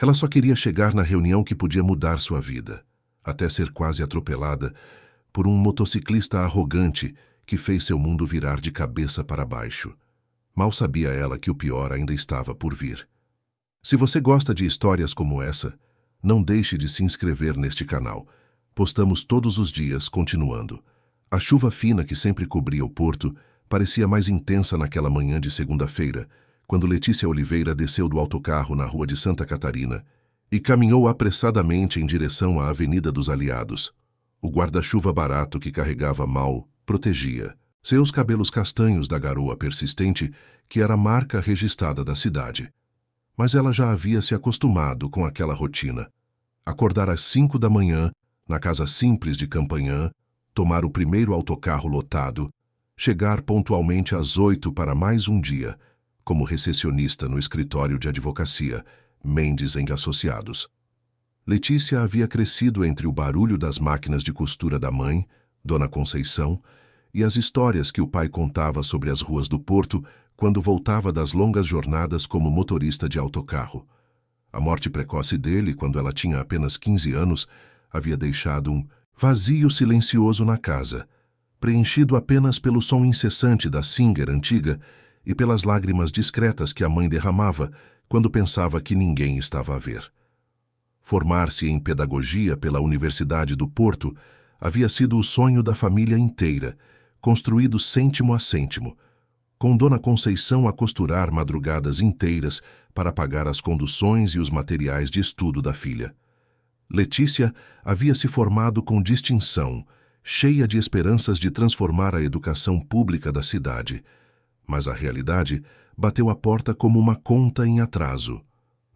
Ela só queria chegar na reunião que podia mudar sua vida, até ser quase atropelada por um motociclista arrogante que fez seu mundo virar de cabeça para baixo. Mal sabia ela que o pior ainda estava por vir. Se você gosta de histórias como essa, não deixe de se inscrever neste canal. Postamos todos os dias, continuando. A chuva fina que sempre cobria o porto parecia mais intensa naquela manhã de segunda-feira, quando Letícia Oliveira desceu do autocarro na rua de Santa Catarina e caminhou apressadamente em direção à Avenida dos Aliados. O guarda-chuva barato que carregava mal protegia seus cabelos castanhos da garoa persistente, que era a marca registrada da cidade. Mas ela já havia se acostumado com aquela rotina. Acordar às 5 da manhã, na casa simples de Campanhã, tomar o primeiro autocarro lotado, chegar pontualmente às 8 para mais um dia, como recepcionista no escritório de advocacia, Mendes & Associados. Letícia havia crescido entre o barulho das máquinas de costura da mãe, Dona Conceição, e as histórias que o pai contava sobre as ruas do Porto quando voltava das longas jornadas como motorista de autocarro. A morte precoce dele, quando ela tinha apenas 15 anos, havia deixado um vazio silencioso na casa, preenchido apenas pelo som incessante da Singer antiga e pelas lágrimas discretas que a mãe derramava quando pensava que ninguém estava a ver. Formar-se em pedagogia pela Universidade do Porto havia sido o sonho da família inteira, construído cêntimo a cêntimo, com Dona Conceição a costurar madrugadas inteiras para pagar as conduções e os materiais de estudo da filha. Letícia havia se formado com distinção, cheia de esperanças de transformar a educação pública da cidade. Mas a realidade bateu a porta como uma conta em atraso.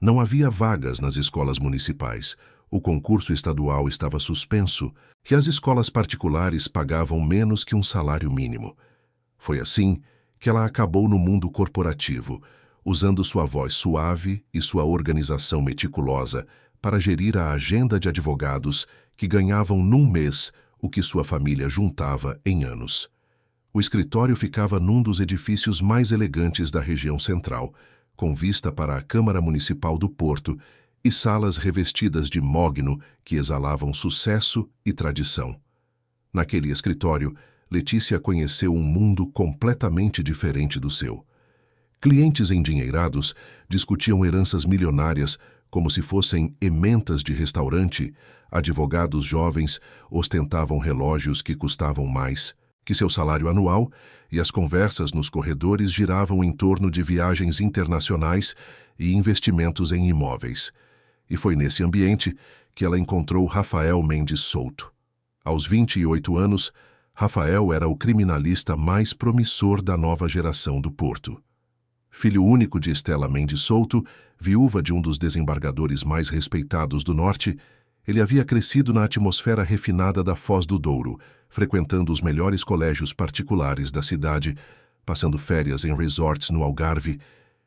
Não havia vagas nas escolas municipais, o concurso estadual estava suspenso e as escolas particulares pagavam menos que um salário mínimo. Foi assim que ela acabou no mundo corporativo, usando sua voz suave e sua organização meticulosa para gerir a agenda de advogados que ganhavam num mês o que sua família juntava em anos. O escritório ficava num dos edifícios mais elegantes da região central, com vista para a Câmara Municipal do Porto e salas revestidas de mogno que exalavam sucesso e tradição. Naquele escritório, Letícia conheceu um mundo completamente diferente do seu. Clientes endinheirados discutiam heranças milionárias como se fossem ementas de restaurante, advogados jovens ostentavam relógios que custavam mais que seu salário anual e as conversas nos corredores giravam em torno de viagens internacionais e investimentos em imóveis. E foi nesse ambiente que ela encontrou Rafael Mendes Souto. Aos 28 anos, Rafael era o criminalista mais promissor da nova geração do Porto. Filho único de Estela Mendes Souto, viúva de um dos desembargadores mais respeitados do Norte, ele havia crescido na atmosfera refinada da Foz do Douro, frequentando os melhores colégios particulares da cidade, passando férias em resorts no Algarve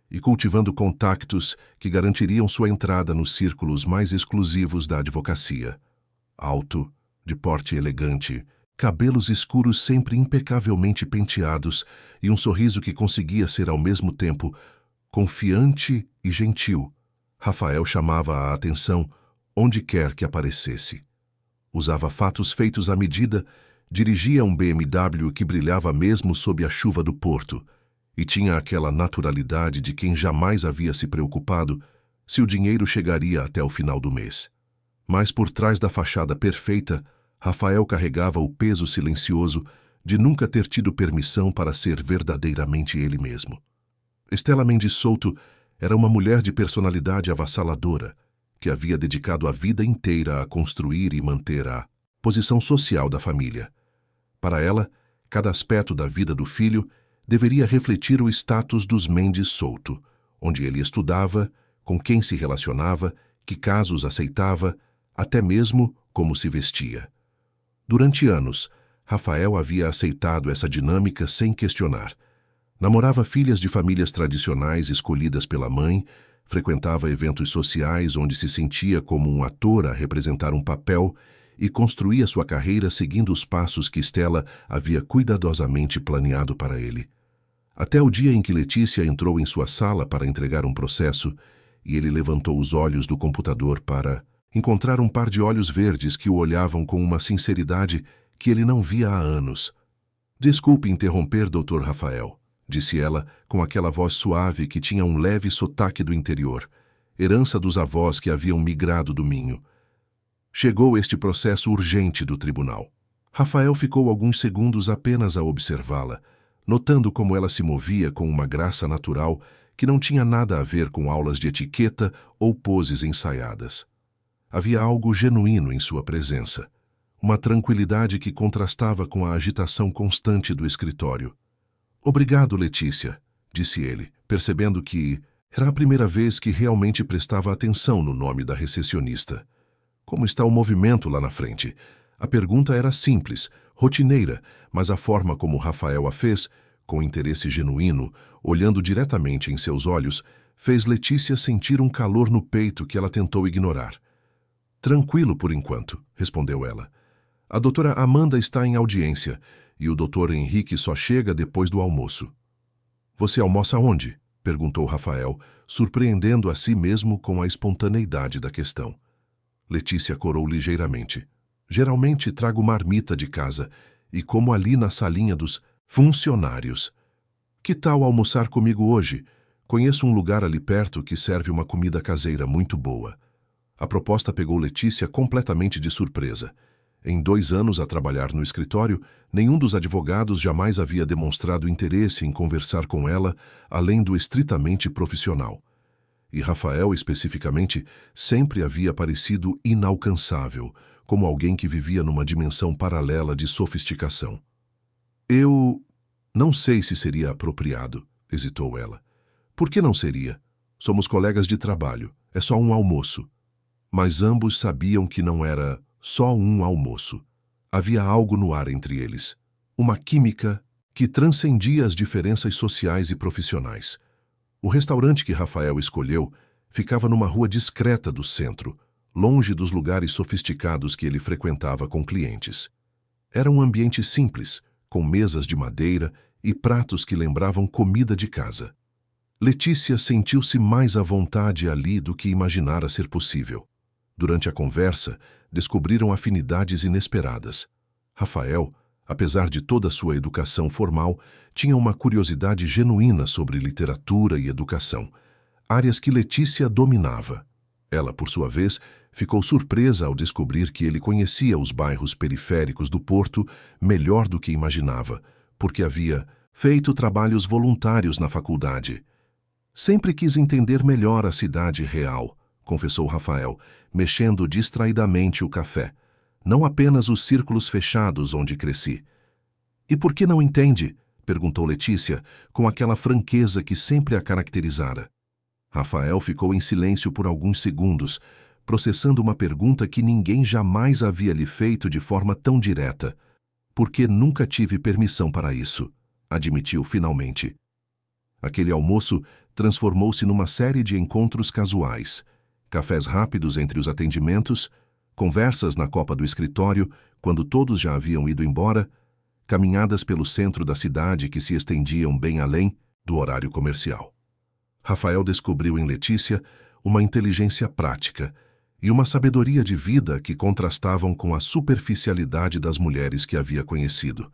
e cultivando contactos que garantiriam sua entrada nos círculos mais exclusivos da advocacia. Alto, de porte elegante, cabelos escuros sempre impecavelmente penteados e um sorriso que conseguia ser ao mesmo tempo confiante e gentil, Rafael chamava a atenção onde quer que aparecesse. Usava fatos feitos à medida, dirigia um BMW que brilhava mesmo sob a chuva do Porto e tinha aquela naturalidade de quem jamais havia se preocupado se o dinheiro chegaria até o final do mês. Mas por trás da fachada perfeita, Rafael carregava o peso silencioso de nunca ter tido permissão para ser verdadeiramente ele mesmo. Estela Mendes Souto era uma mulher de personalidade avassaladora, que havia dedicado a vida inteira a construir e manter a posição social da família. Para ela, cada aspecto da vida do filho deveria refletir o status dos Mendes Souto, onde ele estudava, com quem se relacionava, que casos aceitava, até mesmo como se vestia. Durante anos, Rafael havia aceitado essa dinâmica sem questionar. Namorava filhas de famílias tradicionais escolhidas pela mãe, frequentava eventos sociais onde se sentia como um ator a representar um papel e construía sua carreira seguindo os passos que Estela havia cuidadosamente planeado para ele. Até o dia em que Letícia entrou em sua sala para entregar um processo e ele levantou os olhos do computador para encontrar um par de olhos verdes que o olhavam com uma sinceridade que ele não via há anos. Desculpe interromper, Dr. Rafael, disse ela com aquela voz suave que tinha um leve sotaque do interior, herança dos avós que haviam migrado do Minho. Chegou este processo urgente do tribunal. Rafael ficou alguns segundos apenas a observá-la, notando como ela se movia com uma graça natural que não tinha nada a ver com aulas de etiqueta ou poses ensaiadas. Havia algo genuíno em sua presença, uma tranquilidade que contrastava com a agitação constante do escritório. Obrigado, Letícia, disse ele, percebendo que era a primeira vez que realmente prestava atenção no nome da recepcionista. Como está o movimento lá na frente? A pergunta era simples, rotineira, mas a forma como Rafael a fez, com interesse genuíno, olhando diretamente em seus olhos, fez Letícia sentir um calor no peito que ela tentou ignorar. Tranquilo por enquanto, respondeu ela. A doutora Amanda está em audiência e o doutor Henrique só chega depois do almoço. Você almoça onde? Perguntou Rafael, surpreendendo a si mesmo com a espontaneidade da questão. Letícia corou ligeiramente. Geralmente trago marmita de casa e como ali na salinha dos funcionários. Que tal almoçar comigo hoje? Conheço um lugar ali perto que serve uma comida caseira muito boa. A proposta pegou Letícia completamente de surpresa. Em 2 anos a trabalhar no escritório, nenhum dos advogados jamais havia demonstrado interesse em conversar com ela, além do estritamente profissional. E Rafael, especificamente, sempre havia parecido inalcançável, como alguém que vivia numa dimensão paralela de sofisticação. Eu não sei se seria apropriado, hesitou ela. Por que não seria? Somos colegas de trabalho, é só um almoço. Mas ambos sabiam que não era só um almoço. Havia algo no ar entre eles, uma química que transcendia as diferenças sociais e profissionais. O restaurante que Rafael escolheu ficava numa rua discreta do centro, longe dos lugares sofisticados que ele frequentava com clientes. Era um ambiente simples, com mesas de madeira e pratos que lembravam comida de casa. Letícia sentiu-se mais à vontade ali do que imaginara ser possível. Durante a conversa, descobriram afinidades inesperadas. Rafael, apesar de toda a sua educação formal, tinha uma curiosidade genuína sobre literatura e educação, áreas que Letícia dominava. Ela, por sua vez, ficou surpresa ao descobrir que ele conhecia os bairros periféricos do Porto melhor do que imaginava, porque havia feito trabalhos voluntários na faculdade. Sempre quis entender melhor a cidade real, confessou Rafael, mexendo distraidamente o café. Não apenas os círculos fechados onde cresci. E por que não entende? Perguntou Letícia, com aquela franqueza que sempre a caracterizara. Rafael ficou em silêncio por alguns segundos, processando uma pergunta que ninguém jamais havia lhe feito de forma tão direta. Porque nunca tive permissão para isso, admitiu finalmente. Aquele almoço transformou-se numa série de encontros casuais. Cafés rápidos entre os atendimentos, conversas na copa do escritório, quando todos já haviam ido embora, caminhadas pelo centro da cidade que se estendiam bem além do horário comercial. Rafael descobriu em Letícia uma inteligência prática e uma sabedoria de vida que contrastavam com a superficialidade das mulheres que havia conhecido.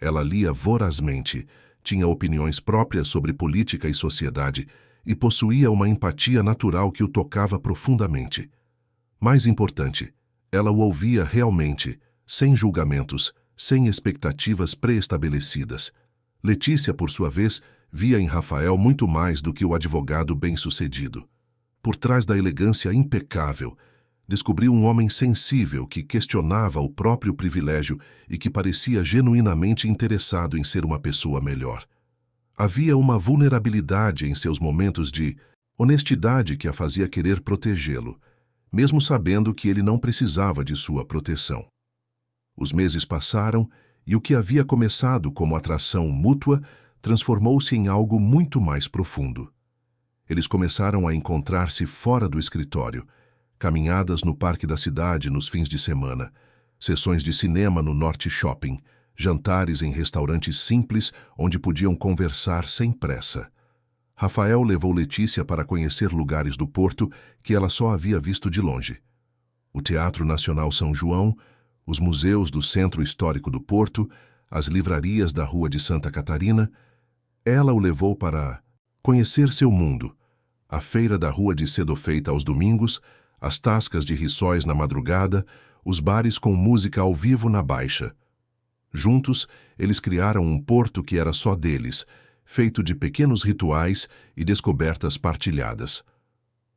Ela lia vorazmente, tinha opiniões próprias sobre política e sociedade e possuía uma empatia natural que o tocava profundamente. Mais importante, ela o ouvia realmente, sem julgamentos, sem expectativas pré-estabelecidas. Letícia, por sua vez, via em Rafael muito mais do que o advogado bem-sucedido. Por trás da elegância impecável, descobriu um homem sensível que questionava o próprio privilégio e que parecia genuinamente interessado em ser uma pessoa melhor. Havia uma vulnerabilidade em seus momentos de honestidade que a fazia querer protegê-lo, mesmo sabendo que ele não precisava de sua proteção. Os meses passaram e o que havia começado como atração mútua transformou-se em algo muito mais profundo. Eles começaram a encontrar-se fora do escritório, caminhadas no parque da cidade nos fins de semana, sessões de cinema no Norte Shopping, jantares em restaurantes simples onde podiam conversar sem pressa. Rafael levou Letícia para conhecer lugares do Porto que ela só havia visto de longe. O Teatro Nacional São João, os museus do Centro Histórico do Porto, as livrarias da Rua de Santa Catarina. Ela o levou para conhecer seu mundo, a feira da Rua de Cedo Feita aos domingos, as tascas de rissóis na madrugada, os bares com música ao vivo na Baixa. Juntos, eles criaram um porto que era só deles, feito de pequenos rituais e descobertas partilhadas.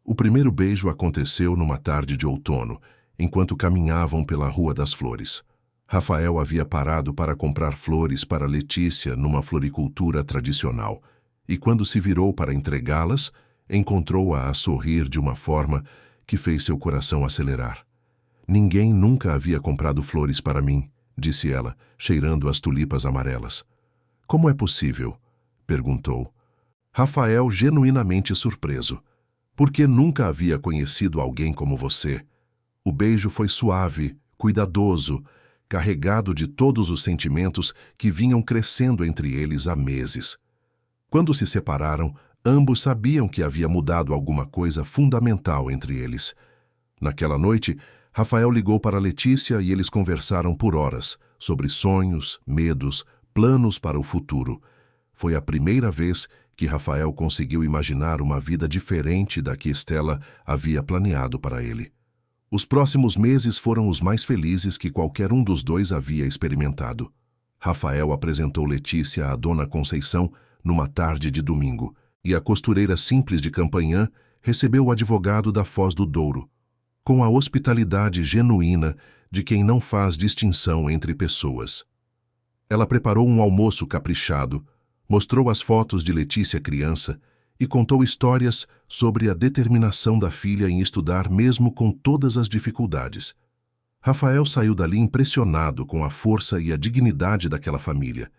O primeiro beijo aconteceu numa tarde de outono, enquanto caminhavam pela Rua das Flores. Rafael havia parado para comprar flores para Letícia numa floricultura tradicional, e quando se virou para entregá-las, encontrou-a a sorrir de uma forma que fez seu coração acelerar. Ninguém nunca havia comprado flores para mim, disse ela, cheirando as tulipas amarelas. Como é possível? Perguntou. Rafael, genuinamente surpreso. Porque nunca havia conhecido alguém como você. O beijo foi suave, cuidadoso, carregado de todos os sentimentos que vinham crescendo entre eles há meses. Quando se separaram, ambos sabiam que havia mudado alguma coisa fundamental entre eles. Naquela noite, Rafael ligou para Letícia e eles conversaram por horas sobre sonhos, medos, planos para o futuro. Foi a primeira vez que Rafael conseguiu imaginar uma vida diferente da que Estela havia planeado para ele. Os próximos meses foram os mais felizes que qualquer um dos dois havia experimentado. Rafael apresentou Letícia à Dona Conceição numa tarde de domingo, e a costureira simples de Campanhã recebeu o advogado da Foz do Douro, com a hospitalidade genuína de quem não faz distinção entre pessoas. Ela preparou um almoço caprichado, mostrou as fotos de Letícia criança e contou histórias sobre a determinação da filha em estudar mesmo com todas as dificuldades. Rafael saiu dali impressionado com a força e a dignidade daquela família,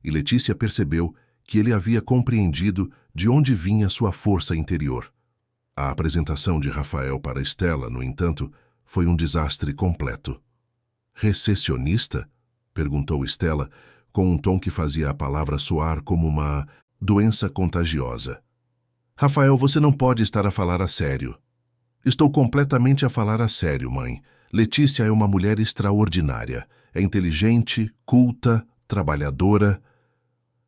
e Letícia percebeu que ele havia compreendido de onde vinha sua força interior. A apresentação de Rafael para Estela, no entanto, foi um desastre completo. «Recessionista?» perguntou Estela, com um tom que fazia a palavra soar como uma doença contagiosa. «Rafael, você não pode estar a falar a sério.» «Estou completamente a falar a sério, mãe. Letícia é uma mulher extraordinária. É inteligente, culta, trabalhadora.»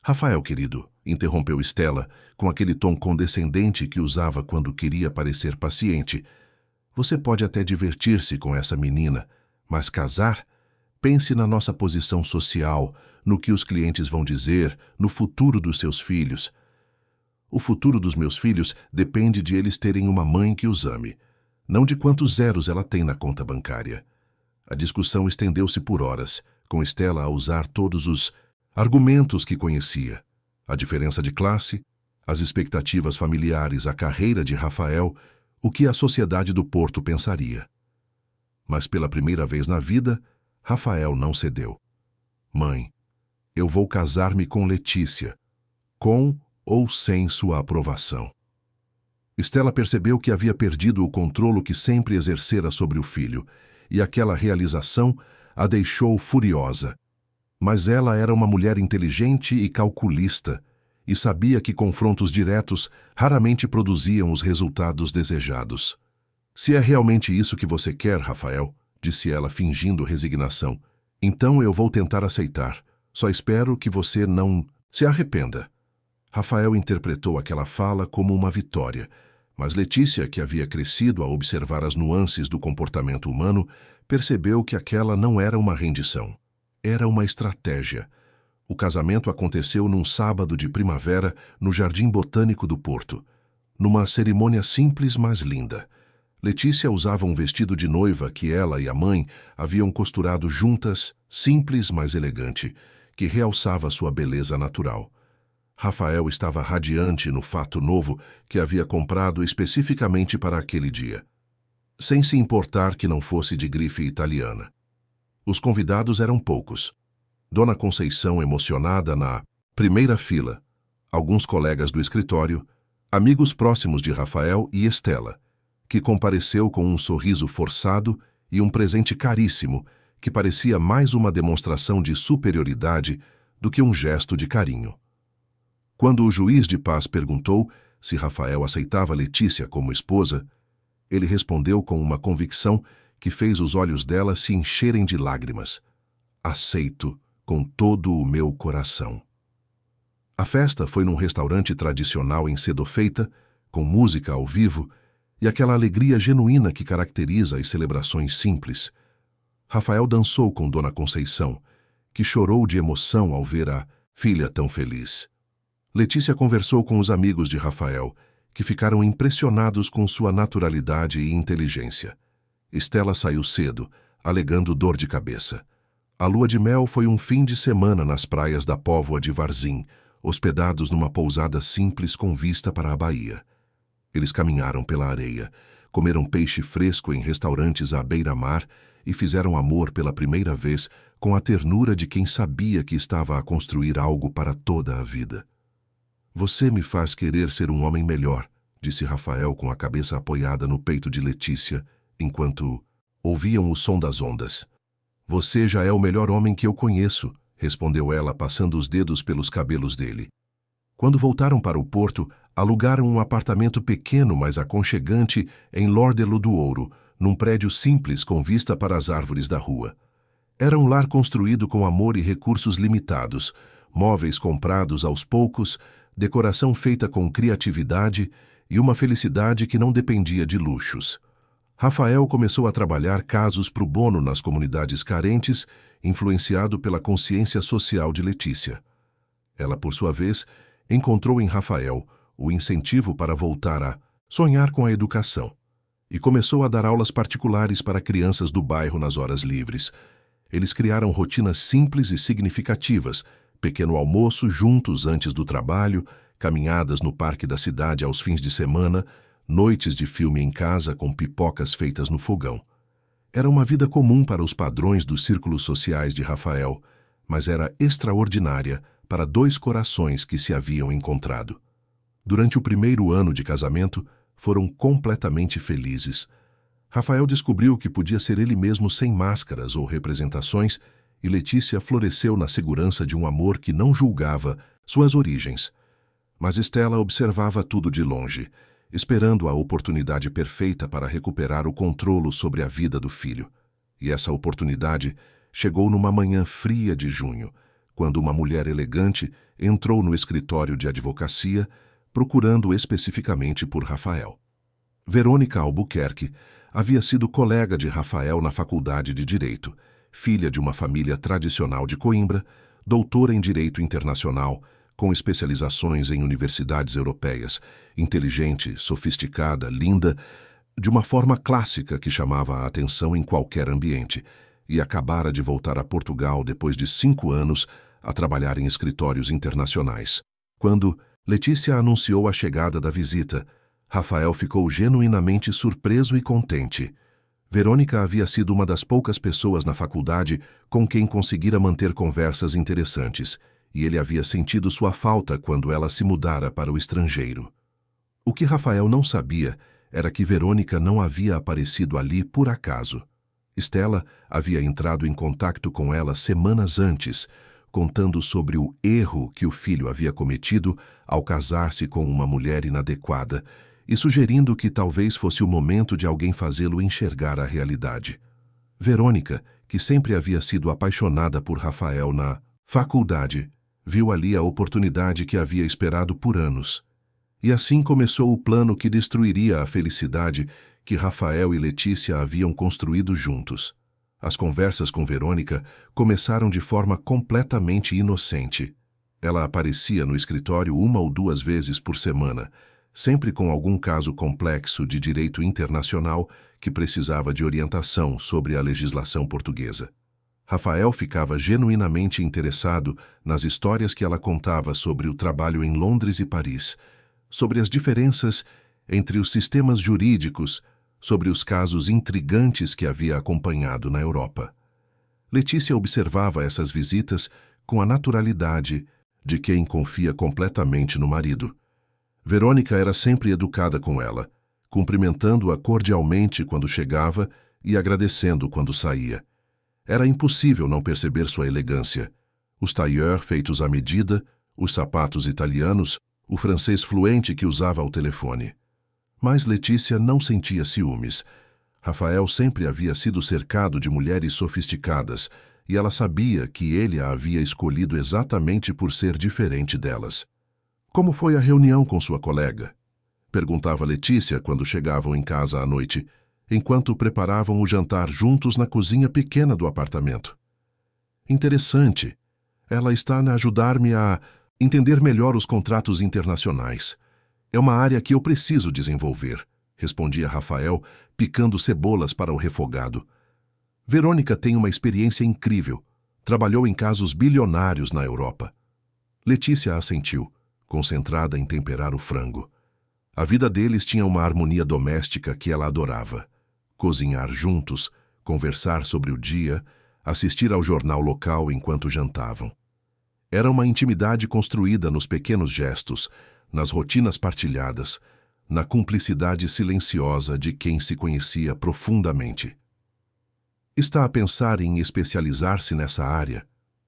«Rafael, querido», interrompeu Estela, com aquele tom condescendente que usava quando queria parecer paciente, «você pode até divertir-se com essa menina, mas casar? Pense na nossa posição social, no que os clientes vão dizer, no futuro dos seus filhos.» «O futuro dos meus filhos depende de eles terem uma mãe que os ame, não de quantos zeros ela tem na conta bancária.» A discussão estendeu-se por horas, com Estela a usar todos os argumentos que conhecia. A diferença de classe, as expectativas familiares, a carreira de Rafael, o que a sociedade do Porto pensaria. Mas pela primeira vez na vida, Rafael não cedeu. «Mãe, eu vou casar-me com Letícia, com ou sem sua aprovação.» Estela percebeu que havia perdido o controle que sempre exercera sobre o filho, e aquela realização a deixou furiosa. Mas ela era uma mulher inteligente e calculista, e sabia que confrontos diretos raramente produziam os resultados desejados. «Se é realmente isso que você quer, Rafael», disse ela fingindo resignação, «então eu vou tentar aceitar. Só espero que você não se arrependa.» Rafael interpretou aquela fala como uma vitória, mas Letícia, que havia crescido a observar as nuances do comportamento humano, percebeu que aquela não era uma rendição. Era uma estratégia. O casamento aconteceu num sábado de primavera no Jardim Botânico do Porto, numa cerimônia simples, mas linda. Letícia usava um vestido de noiva que ela e a mãe haviam costurado juntas, simples, mas elegante, que realçava sua beleza natural. Rafael estava radiante no fato novo que havia comprado especificamente para aquele dia, sem se importar que não fosse de grife italiana. Os convidados eram poucos. Dona Conceição emocionada na primeira fila, alguns colegas do escritório, amigos próximos de Rafael e Estela, que compareceu com um sorriso forçado e um presente caríssimo que parecia mais uma demonstração de superioridade do que um gesto de carinho. Quando o juiz de paz perguntou, se Rafael aceitava Letícia como esposa, ele respondeu com uma convicção que fez os olhos dela se encherem de lágrimas. Aceito com todo o meu coração. A festa foi num restaurante tradicional em Sedofeita, com música ao vivo e aquela alegria genuína que caracteriza as celebrações simples. Rafael dançou com Dona Conceição, que chorou de emoção ao ver a filha tão feliz. Letícia conversou com os amigos de Rafael, que ficaram impressionados com sua naturalidade e inteligência. Estela saiu cedo, alegando dor de cabeça. A lua de mel foi um fim de semana nas praias da Póvoa de Varzim, hospedados numa pousada simples com vista para a baía. Eles caminharam pela areia, comeram peixe fresco em restaurantes à beira-mar e fizeram amor pela primeira vez com a ternura de quem sabia que estava a construir algo para toda a vida. Você me faz querer ser um homem melhor, disse Rafael com a cabeça apoiada no peito de Letícia, enquanto ouviam o som das ondas. Você já é o melhor homem que eu conheço, respondeu ela, passando os dedos pelos cabelos dele. Quando voltaram para o porto, alugaram um apartamento pequeno, mas aconchegante, em Lordelo do Ouro, num prédio simples com vista para as árvores da rua. Era um lar construído com amor e recursos limitados, móveis comprados aos poucos, decoração feita com criatividade e uma felicidade que não dependia de luxos. Rafael começou a trabalhar casos pro bono nas comunidades carentes, influenciado pela consciência social de Letícia. Ela, por sua vez, encontrou em Rafael o incentivo para voltar a sonhar com a educação e começou a dar aulas particulares para crianças do bairro nas horas livres. Eles criaram rotinas simples e significativas, pequeno almoço juntos antes do trabalho, caminhadas no parque da cidade aos fins de semana, noites de filme em casa com pipocas feitas no fogão. Era uma vida comum para os padrões dos círculos sociais de Rafael, mas era extraordinária para dois corações que se haviam encontrado. Durante o primeiro ano de casamento, foram completamente felizes. Rafael descobriu que podia ser ele mesmo sem máscaras ou representações, e Letícia floresceu na segurança de um amor que não julgava suas origens. Mas Estela observava tudo de longe, esperando a oportunidade perfeita para recuperar o controle sobre a vida do filho. E essa oportunidade chegou numa manhã fria de junho, quando uma mulher elegante entrou no escritório de advocacia, procurando especificamente por Rafael. Verônica Albuquerque havia sido colega de Rafael na Faculdade de Direito, filha de uma família tradicional de Coimbra, doutora em Direito Internacional, com especializações em universidades europeias, inteligente, sofisticada, linda, de uma forma clássica que chamava a atenção em qualquer ambiente, e acabara de voltar a Portugal depois de 5 anos a trabalhar em escritórios internacionais. Quando Letícia anunciou a chegada da visita, Rafael ficou genuinamente surpreso e contente. Verônica havia sido uma das poucas pessoas na faculdade com quem conseguira manter conversas interessantes, e ele havia sentido sua falta quando ela se mudara para o estrangeiro. O que Rafael não sabia era que Verônica não havia aparecido ali por acaso. Estela havia entrado em contato com ela semanas antes, contando sobre o erro que o filho havia cometido ao casar-se com uma mulher inadequada e sugerindo que talvez fosse o momento de alguém fazê-lo enxergar a realidade. Verônica, que sempre havia sido apaixonada por Rafael na faculdade, viu ali a oportunidade que havia esperado por anos. E assim começou o plano que destruiria a felicidade que Rafael e Letícia haviam construído juntos. As conversas com Verônica começaram de forma completamente inocente. Ela aparecia no escritório 1 ou 2 vezes por semana, sempre com algum caso complexo de direito internacional que precisava de orientação sobre a legislação portuguesa. Rafael ficava genuinamente interessado nas histórias que ela contava sobre o trabalho em Londres e Paris, sobre as diferenças entre os sistemas jurídicos, sobre os casos intrigantes que havia acompanhado na Europa. Letícia observava essas visitas com a naturalidade de quem confia completamente no marido. Verônica era sempre educada com ela, cumprimentando-a cordialmente quando chegava e agradecendo quando saía. Era impossível não perceber sua elegância. Os tailleurs feitos à medida, os sapatos italianos, o francês fluente que usava ao telefone. Mas Letícia não sentia ciúmes. Rafael sempre havia sido cercado de mulheres sofisticadas e ela sabia que ele a havia escolhido exatamente por ser diferente delas. Como foi a reunião com sua colega? Perguntava Letícia quando chegavam em casa à noite, enquanto preparavam o jantar juntos na cozinha pequena do apartamento. Interessante. Ela está a ajudar-me a entender melhor os contratos internacionais. É uma área que eu preciso desenvolver, respondia Rafael, picando cebolas para o refogado. Verônica tem uma experiência incrível. Trabalhou em casos bilionários na Europa. Letícia assentiu, concentrada em temperar o frango. A vida deles tinha uma harmonia doméstica que ela adorava. Cozinhar juntos, conversar sobre o dia, assistir ao jornal local enquanto jantavam. Era uma intimidade construída nos pequenos gestos, nas rotinas partilhadas, na cumplicidade silenciosa de quem se conhecia profundamente. «Está a pensar em especializar-se nessa área?»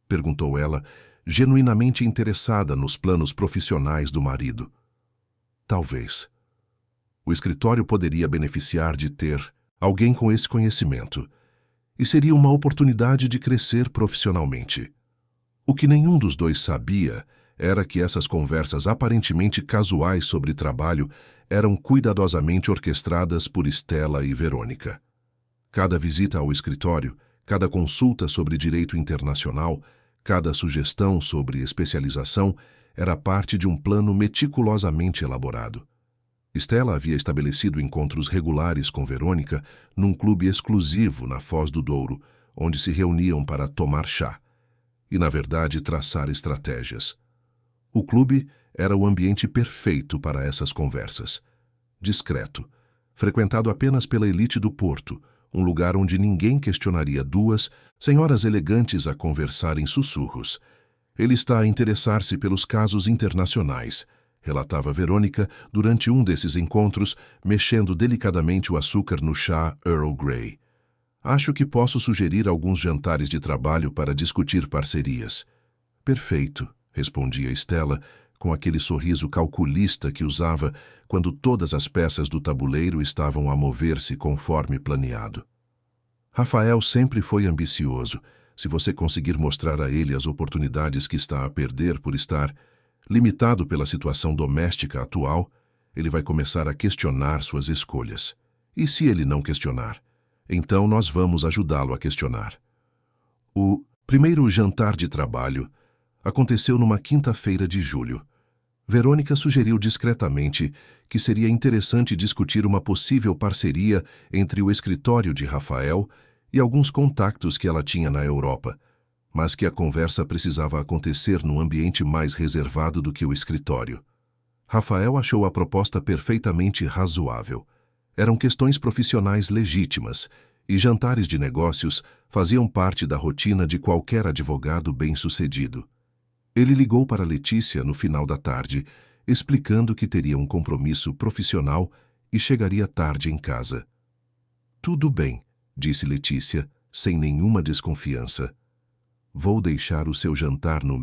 perguntou ela, genuinamente interessada nos planos profissionais do marido. Talvez. O escritório poderia beneficiar de ter alguém com esse conhecimento, e seria uma oportunidade de crescer profissionalmente. O que nenhum dos dois sabia era que essas conversas aparentemente casuais sobre trabalho eram cuidadosamente orquestradas por Stella e Verônica. Cada visita ao escritório, cada consulta sobre direito internacional, cada sugestão sobre especialização era parte de um plano meticulosamente elaborado. Stella havia estabelecido encontros regulares com Verônica num clube exclusivo na Foz do Douro, onde se reuniam para tomar chá e, na verdade, traçar estratégias. O clube era o ambiente perfeito para essas conversas. Discreto, frequentado apenas pela elite do Porto, um lugar onde ninguém questionaria duas senhoras elegantes a conversar em sussurros. Ele está a interessar-se pelos casos internacionais, relatava Verônica durante um desses encontros, mexendo delicadamente o açúcar no chá Earl Grey. Acho que posso sugerir alguns jantares de trabalho para discutir parcerias. Perfeito, respondia Stella, com aquele sorriso calculista que usava quando todas as peças do tabuleiro estavam a mover-se conforme planeado. Rafael sempre foi ambicioso. Se você conseguir mostrar a ele as oportunidades que está a perder por estar limitado pela situação doméstica atual, ele vai começar a questionar suas escolhas. E se ele não questionar? Então nós vamos ajudá-lo a questionar. O primeiro jantar de trabalho aconteceu numa quinta-feira de julho. Verônica sugeriu discretamente que seria interessante discutir uma possível parceria entre o escritório de Rafael e alguns contactos que ela tinha na Europa, mas que a conversa precisava acontecer num ambiente mais reservado do que o escritório. Rafael achou a proposta perfeitamente razoável. Eram questões profissionais legítimas, e jantares de negócios faziam parte da rotina de qualquer advogado bem-sucedido. Ele ligou para Letícia no final da tarde, explicando que teria um compromisso profissional e chegaria tarde em casa. «Tudo bem», disse Letícia, sem nenhuma desconfiança. «Vou deixar o seu jantar no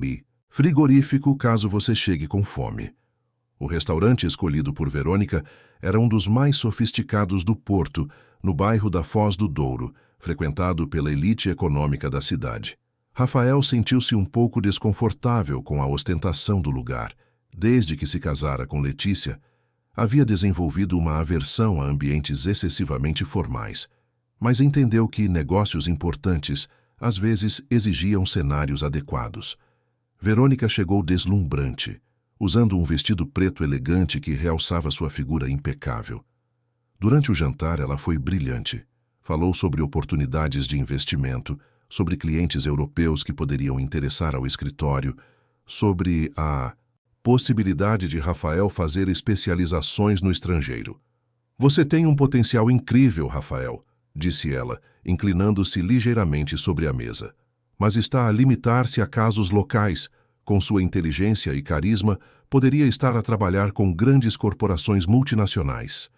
frigorífico caso você chegue com fome». O restaurante escolhido por Verônica era um dos mais sofisticados do Porto, no bairro da Foz do Douro, frequentado pela elite econômica da cidade. Rafael sentiu-se um pouco desconfortável com a ostentação do lugar. Desde que se casara com Letícia, havia desenvolvido uma aversão a ambientes excessivamente formais, mas entendeu que negócios importantes às vezes exigiam cenários adequados. Verônica chegou deslumbrante, usando um vestido preto elegante que realçava sua figura impecável. Durante o jantar, ela foi brilhante. Falou sobre oportunidades de investimento, sobre clientes europeus que poderiam interessar ao escritório, sobre a possibilidade de Rafael fazer especializações no estrangeiro. «Você tem um potencial incrível, Rafael», disse ela, inclinando-se ligeiramente sobre a mesa. «Mas está a limitar-se a casos locais. Com sua inteligência e carisma, poderia estar a trabalhar com grandes corporações multinacionais».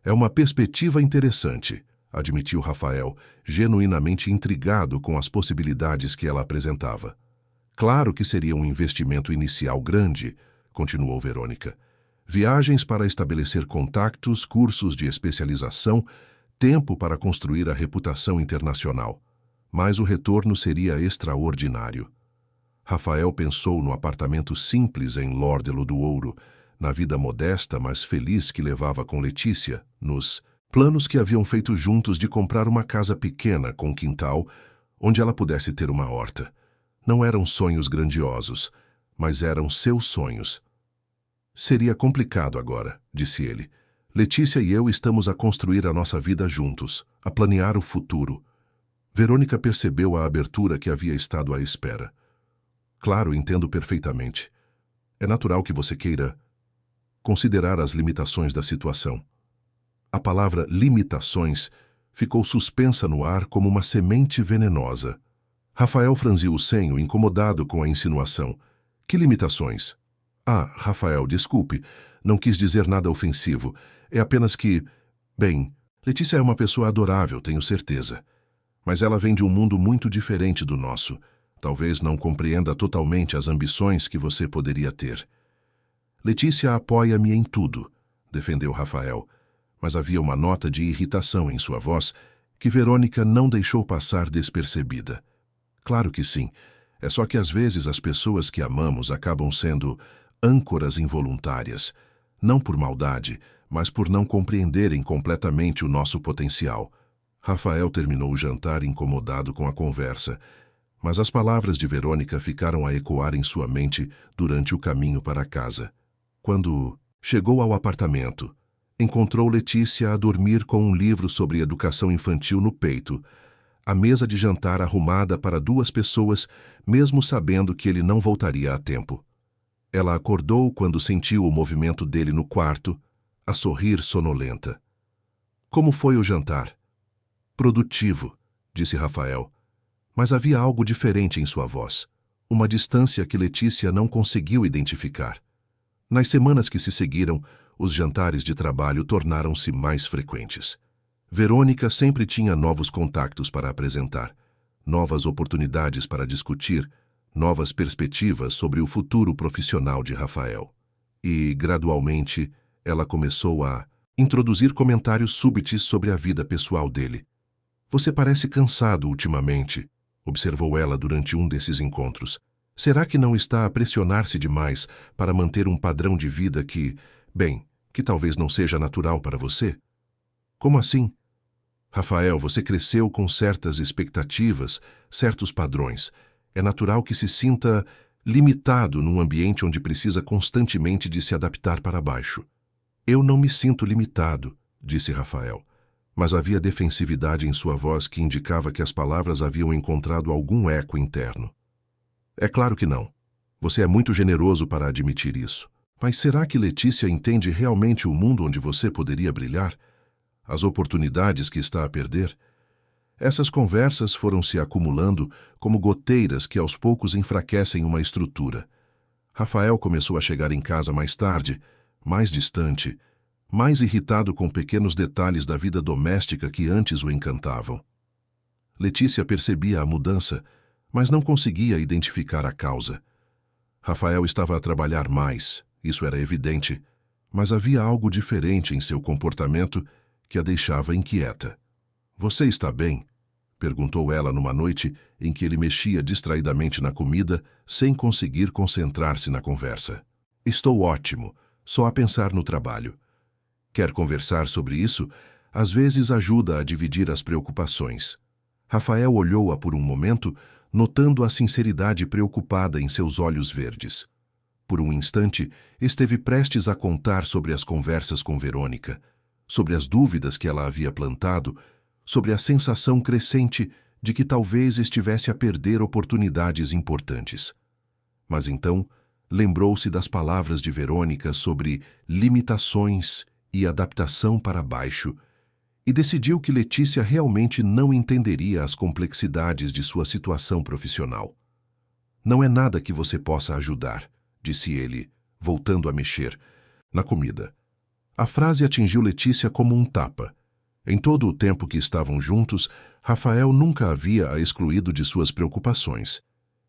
«É uma perspectiva interessante», admitiu Rafael, genuinamente intrigado com as possibilidades que ela apresentava. Claro que seria um investimento inicial grande, continuou Verônica. Viagens para estabelecer contatos, cursos de especialização, tempo para construir a reputação internacional. Mas o retorno seria extraordinário. Rafael pensou no apartamento simples em Lordelo do Ouro, na vida modesta, mas feliz que levava com Letícia, nos planos que haviam feito juntos de comprar uma casa pequena com quintal, onde ela pudesse ter uma horta. Não eram sonhos grandiosos, mas eram seus sonhos. Seria complicado agora, disse ele. Letícia e eu estamos a construir a nossa vida juntos, a planear o futuro. Verônica percebeu a abertura que havia estado à espera. Claro, entendo perfeitamente. É natural que você queira considerar as limitações da situação. A palavra limitações ficou suspensa no ar como uma semente venenosa. Rafael franziu o senho, incomodado com a insinuação. Que limitações? Ah, Rafael, desculpe, não quis dizer nada ofensivo. É apenas que... Bem, Letícia é uma pessoa adorável, tenho certeza. Mas ela vem de um mundo muito diferente do nosso. Talvez não compreenda totalmente as ambições que você poderia ter. Letícia apoia-me em tudo, defendeu Rafael, mas havia uma nota de irritação em sua voz que Verônica não deixou passar despercebida. Claro que sim, é só que às vezes as pessoas que amamos acabam sendo âncoras involuntárias, não por maldade, mas por não compreenderem completamente o nosso potencial. Rafael terminou o jantar incomodado com a conversa, mas as palavras de Verônica ficaram a ecoar em sua mente durante o caminho para casa. Quando chegou ao apartamento, encontrou Letícia a dormir com um livro sobre educação infantil no peito, a mesa de jantar arrumada para 2 pessoas, mesmo sabendo que ele não voltaria a tempo. Ela acordou quando sentiu o movimento dele no quarto, a sorrir sonolenta. Como foi o jantar? Produtivo, disse Rafael, mas havia algo diferente em sua voz, uma distância que Letícia não conseguiu identificar. Nas semanas que se seguiram, os jantares de trabalho tornaram-se mais frequentes. Verônica sempre tinha novos contactos para apresentar, novas oportunidades para discutir, novas perspectivas sobre o futuro profissional de Rafael. E, gradualmente, ela começou a introduzir comentários súbitos sobre a vida pessoal dele. Você parece cansado ultimamente, observou ela durante um desses encontros. Será que não está a pressionar-se demais para manter um padrão de vida que, bem, que talvez não seja natural para você? Como assim? Rafael, você cresceu com certas expectativas, certos padrões. É natural que se sinta limitado num ambiente onde precisa constantemente de se adaptar para baixo. Eu não me sinto limitado, disse Rafael, mas havia defensividade em sua voz que indicava que as palavras haviam encontrado algum eco interno. É claro que não. Você é muito generoso para admitir isso. Mas será que Letícia entende realmente o mundo onde você poderia brilhar? As oportunidades que está a perder? Essas conversas foram se acumulando como goteiras que aos poucos enfraquecem uma estrutura. Rafael começou a chegar em casa mais tarde, mais distante, mais irritado com pequenos detalhes da vida doméstica que antes o encantavam. Letícia percebia a mudança, mas não conseguia identificar a causa. Rafael estava a trabalhar mais, isso era evidente, mas havia algo diferente em seu comportamento que a deixava inquieta. Você está bem? Perguntou ela numa noite em que ele mexia distraidamente na comida, sem conseguir concentrar-se na conversa. Estou ótimo, só a pensar no trabalho. Quer conversar sobre isso? Às vezes ajuda a dividir as preocupações. Rafael olhou-a por um momento, notando a sinceridade preocupada em seus olhos verdes. Por um instante, esteve prestes a contar sobre as conversas com Verônica, sobre as dúvidas que ela havia plantado, sobre a sensação crescente de que talvez estivesse a perder oportunidades importantes. Mas então, lembrou-se das palavras de Verônica sobre limitações e adaptação para baixo, e decidiu que Letícia realmente não entenderia as complexidades de sua situação profissional. Não é nada que você possa ajudar, disse ele, voltando a mexer na comida. A frase atingiu Letícia como um tapa. Em todo o tempo que estavam juntos, Rafael nunca havia a excluído de suas preocupações.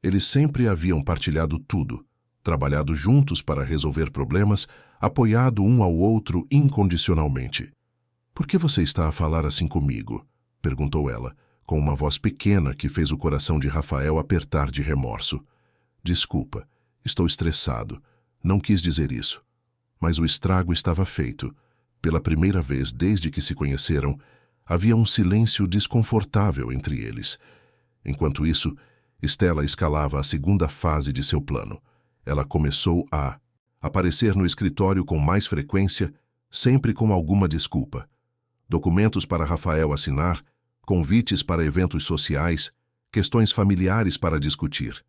Eles sempre haviam partilhado tudo, trabalhado juntos para resolver problemas, apoiado um ao outro incondicionalmente. "Por que você está a falar assim comigo?" perguntou ela, com uma voz pequena que fez o coração de Rafael apertar de remorso. "Desculpa, estou estressado. Não quis dizer isso." Mas o estrago estava feito. Pela primeira vez desde que se conheceram, havia um silêncio desconfortável entre eles. Enquanto isso, Stella escalava a segunda fase de seu plano. Ela começou a aparecer no escritório com mais frequência, sempre com alguma desculpa. Documentos para Rafael assinar, convites para eventos sociais, questões familiares para discutir.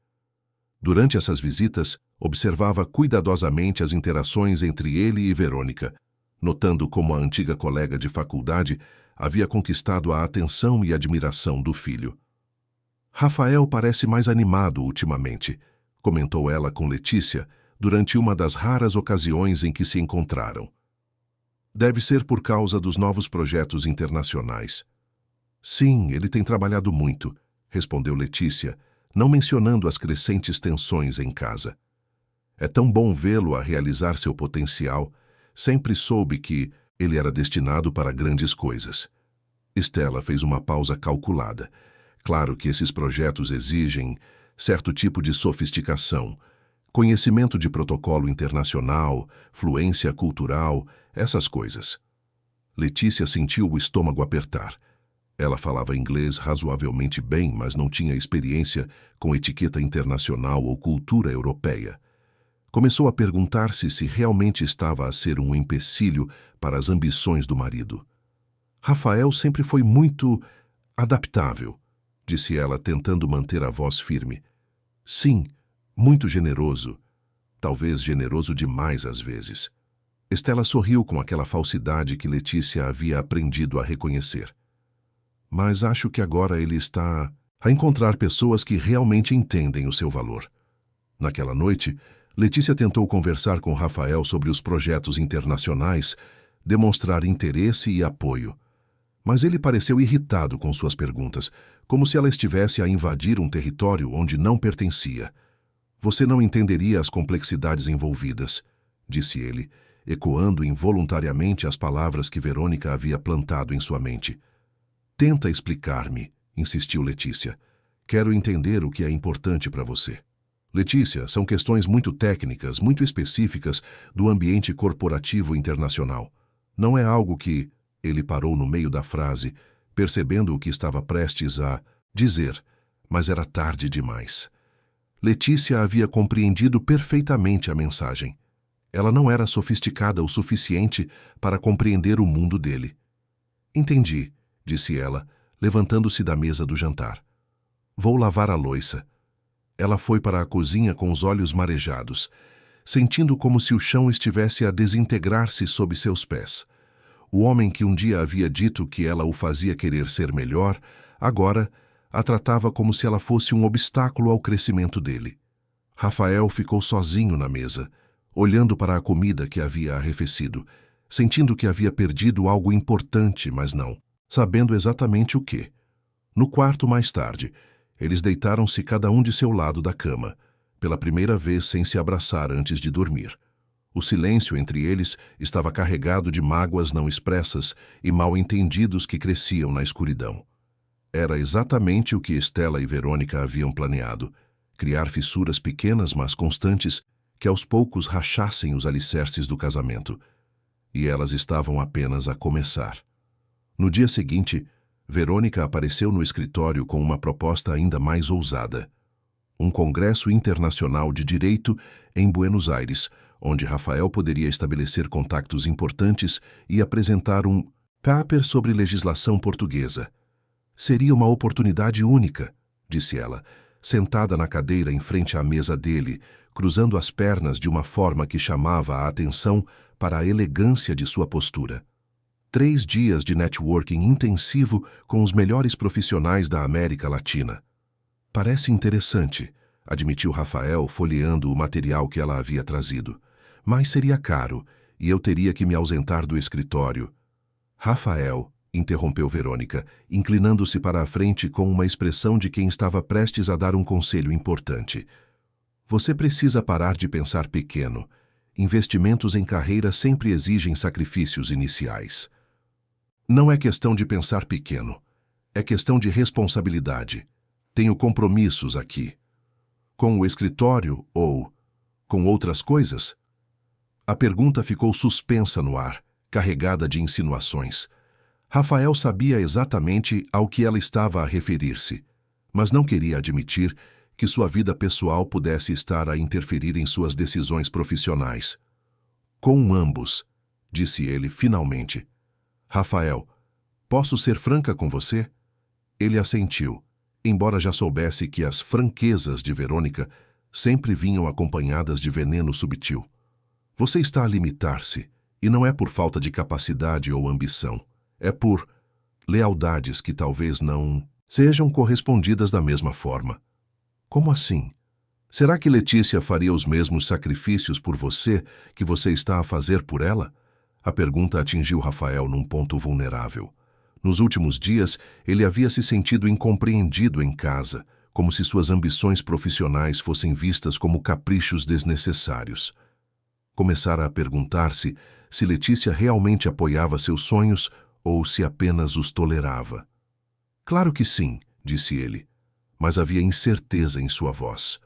Durante essas visitas, observava cuidadosamente as interações entre ele e Verônica, notando como a antiga colega de faculdade havia conquistado a atenção e admiração do filho. "Rafael parece mais animado ultimamente", comentou ela com Letícia durante uma das raras ocasiões em que se encontraram. "Deve ser por causa dos novos projetos internacionais." "Sim, ele tem trabalhado muito", respondeu Letícia, não mencionando as crescentes tensões em casa. "É tão bom vê-lo a realizar seu potencial. Sempre soube que ele era destinado para grandes coisas." Stella fez uma pausa calculada. Claro que esses projetos exigem certo tipo de sofisticação, conhecimento de protocolo internacional, fluência cultural, essas coisas. Letícia sentiu o estômago apertar. Ela falava inglês razoavelmente bem, mas não tinha experiência com etiqueta internacional ou cultura europeia. Começou a perguntar-se se realmente estava a ser um empecilho para as ambições do marido. "Rafael sempre foi muito adaptável", disse ela, tentando manter a voz firme. "Sim, muito generoso. Talvez generoso demais às vezes." Stella sorriu com aquela falsidade que Letícia havia aprendido a reconhecer. "Mas acho que agora ele está a encontrar pessoas que realmente entendem o seu valor." Naquela noite, Letícia tentou conversar com Rafael sobre os projetos internacionais, demonstrar interesse e apoio. Mas ele pareceu irritado com suas perguntas, como se ela estivesse a invadir um território onde não pertencia. "Você não entenderia as complexidades envolvidas", disse ele, ecoando involuntariamente as palavras que Verônica havia plantado em sua mente. "Tenta explicar-me", insistiu Letícia. "Quero entender o que é importante para você." "Letícia, são questões muito técnicas, muito específicas do ambiente corporativo internacional. Não é algo que..." Ele parou no meio da frase, percebendo o que estava prestes a dizer, mas era tarde demais. Letícia havia compreendido perfeitamente a mensagem. Ela não era sofisticada o suficiente para compreender o mundo dele. "Entendi", disse ela, levantando-se da mesa do jantar. "Vou lavar a louça." Ela foi para a cozinha com os olhos marejados, sentindo como se o chão estivesse a desintegrar-se sob seus pés. O homem que um dia havia dito que ela o fazia querer ser melhor, agora a tratava como se ela fosse um obstáculo ao crescimento dele. Rafael ficou sozinho na mesa, olhando para a comida que havia arrefecido, sentindo que havia perdido algo importante, mas não sabendo exatamente o que. No quarto mais tarde, eles deitaram-se cada um de seu lado da cama, pela primeira vez sem se abraçar antes de dormir. O silêncio entre eles estava carregado de mágoas não expressas e mal-entendidos que cresciam na escuridão. Era exatamente o que Stella e Verônica haviam planeado: criar fissuras pequenas, mas constantes, que aos poucos rachassem os alicerces do casamento. E elas estavam apenas a começar. No dia seguinte, Verônica apareceu no escritório com uma proposta ainda mais ousada. Um congresso internacional de direito em Buenos Aires, onde Rafael poderia estabelecer contactos importantes e apresentar um paper sobre legislação portuguesa. "Seria uma oportunidade única", disse ela, sentada na cadeira em frente à mesa dele, cruzando as pernas de uma forma que chamava a atenção para a elegância de sua postura. 3 dias de networking intensivo com os melhores profissionais da América Latina. "Parece interessante", admitiu Rafael, folheando o material que ela havia trazido. "Mas seria caro, e eu teria que me ausentar do escritório." "Rafael", interrompeu Verônica, inclinando-se para a frente com uma expressão de quem estava prestes a dar um conselho importante. Você precisa parar de pensar pequeno. Investimentos em carreira sempre exigem sacrifícios iniciais. Não é questão de pensar pequeno. É questão de responsabilidade. Tenho compromissos aqui. Com o escritório ou com outras coisas? A pergunta ficou suspensa no ar, carregada de insinuações. Rafael sabia exatamente ao que ela estava a referir-se, mas não queria admitir que sua vida pessoal pudesse estar a interferir em suas decisões profissionais. Com ambos, disse ele finalmente. Rafael, posso ser franca com você? Ele assentiu, embora já soubesse que as franquezas de Verônica sempre vinham acompanhadas de veneno subtil. Você está a limitar-se, e não é por falta de capacidade ou ambição. É por lealdades que talvez não sejam correspondidas da mesma forma. Como assim? Será que Letícia faria os mesmos sacrifícios por você que você está a fazer por ela? A pergunta atingiu Rafael num ponto vulnerável. Nos últimos dias, ele havia se sentido incompreendido em casa, como se suas ambições profissionais fossem vistas como caprichos desnecessários. Começara a perguntar-se se Letícia realmente apoiava seus sonhos ou se apenas os tolerava. Claro que sim, disse ele, mas havia incerteza em sua voz.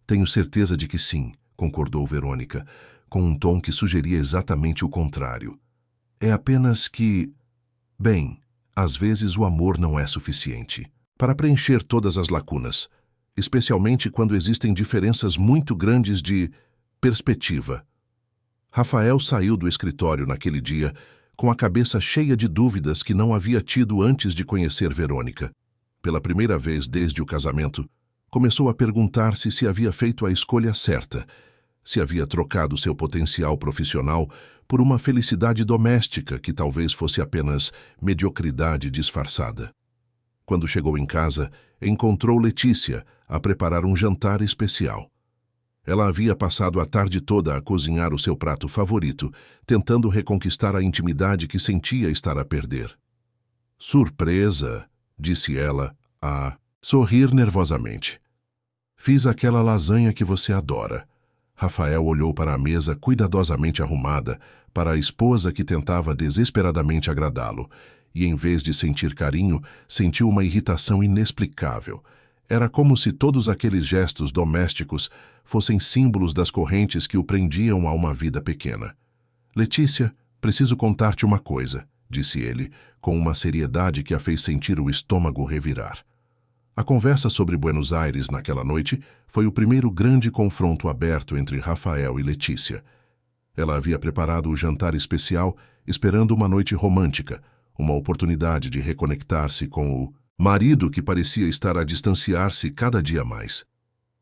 Tenho certeza de que sim, concordou Verônica, com um tom que sugeria exatamente o contrário. É apenas que... Bem, às vezes o amor não é suficiente para preencher todas as lacunas, especialmente quando existem diferenças muito grandes de perspectiva. Rafael saiu do escritório naquele dia com a cabeça cheia de dúvidas que não havia tido antes de conhecer Verônica. Pela primeira vez desde o casamento, começou a perguntar-se se havia feito a escolha certa, se havia trocado seu potencial profissional por uma felicidade doméstica que talvez fosse apenas mediocridade disfarçada. Quando chegou em casa, encontrou Letícia a preparar um jantar especial. Ela havia passado a tarde toda a cozinhar o seu prato favorito, tentando reconquistar a intimidade que sentia estar a perder. Surpresa, disse ela, a sorrir nervosamente. Fiz aquela lasanha que você adora. Rafael olhou para a mesa cuidadosamente arrumada, para a esposa que tentava desesperadamente agradá-lo, e em vez de sentir carinho, sentiu uma irritação inexplicável. Era como se todos aqueles gestos domésticos fossem símbolos das correntes que o prendiam a uma vida pequena. Letícia, preciso contar-te uma coisa, disse ele, com uma seriedade que a fez sentir o estômago revirar. A conversa sobre Buenos Aires naquela noite foi o primeiro grande confronto aberto entre Rafael e Letícia. Ela havia preparado o jantar especial, esperando uma noite romântica, uma oportunidade de reconectar-se com o marido que parecia estar a distanciar-se cada dia mais.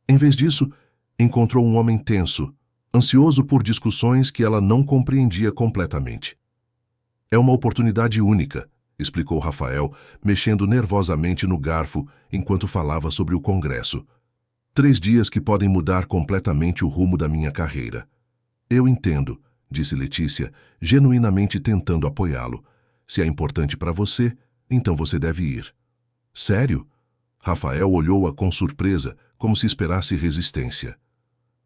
Em vez disso, encontrou um homem tenso, ansioso por discussões que ela não compreendia completamente. É uma oportunidade única, explicou Rafael, mexendo nervosamente no garfo enquanto falava sobre o Congresso. 3 dias que podem mudar completamente o rumo da minha carreira. Eu entendo, disse Letícia, genuinamente tentando apoiá-lo. Se é importante para você, então você deve ir. Sério? Rafael olhou-a com surpresa, como se esperasse resistência.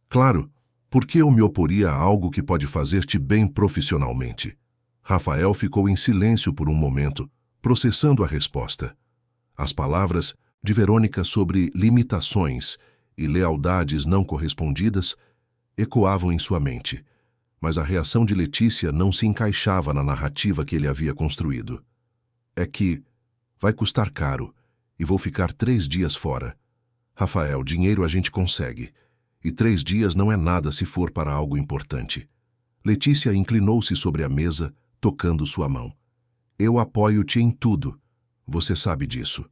Claro, por que eu me oporia a algo que pode fazer-te bem profissionalmente? Rafael ficou em silêncio por um momento, processando a resposta. As palavras de Verônica sobre limitações e lealdades não correspondidas ecoavam em sua mente, mas a reação de Letícia não se encaixava na narrativa que ele havia construído. É que vai custar caro e vou ficar 3 dias fora. Rafael, dinheiro a gente consegue, e 3 dias não é nada se for para algo importante. Letícia inclinou-se sobre a mesa, tocando sua mão. Eu apoio-te em tudo. Você sabe disso.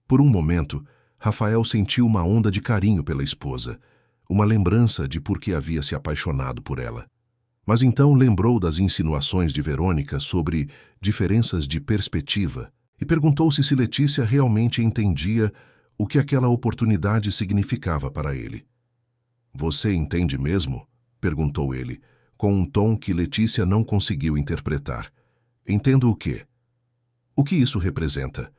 Por um momento, Rafael sentiu uma onda de carinho pela esposa, uma lembrança de por que havia se apaixonado por ela. Mas então lembrou das insinuações de Verônica sobre diferenças de perspectiva e perguntou-se se Letícia realmente entendia o que aquela oportunidade significava para ele. Você entende mesmo? Perguntou ele, com um tom que Letícia não conseguiu interpretar. Entendo o quê? O que isso representa?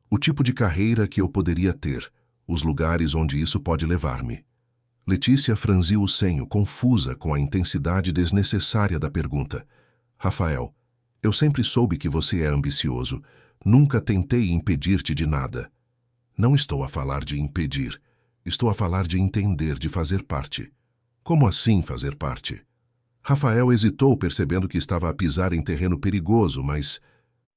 O tipo de carreira que eu poderia ter, os lugares onde isso pode levar-me. Letícia franziu o senho, confusa com a intensidade desnecessária da pergunta. Rafael, eu sempre soube que você é ambicioso. Nunca tentei impedir-te de nada. Não estou a falar de impedir. Estou a falar de entender, de fazer parte. Como assim fazer parte? Rafael hesitou, percebendo que estava a pisar em terreno perigoso, mas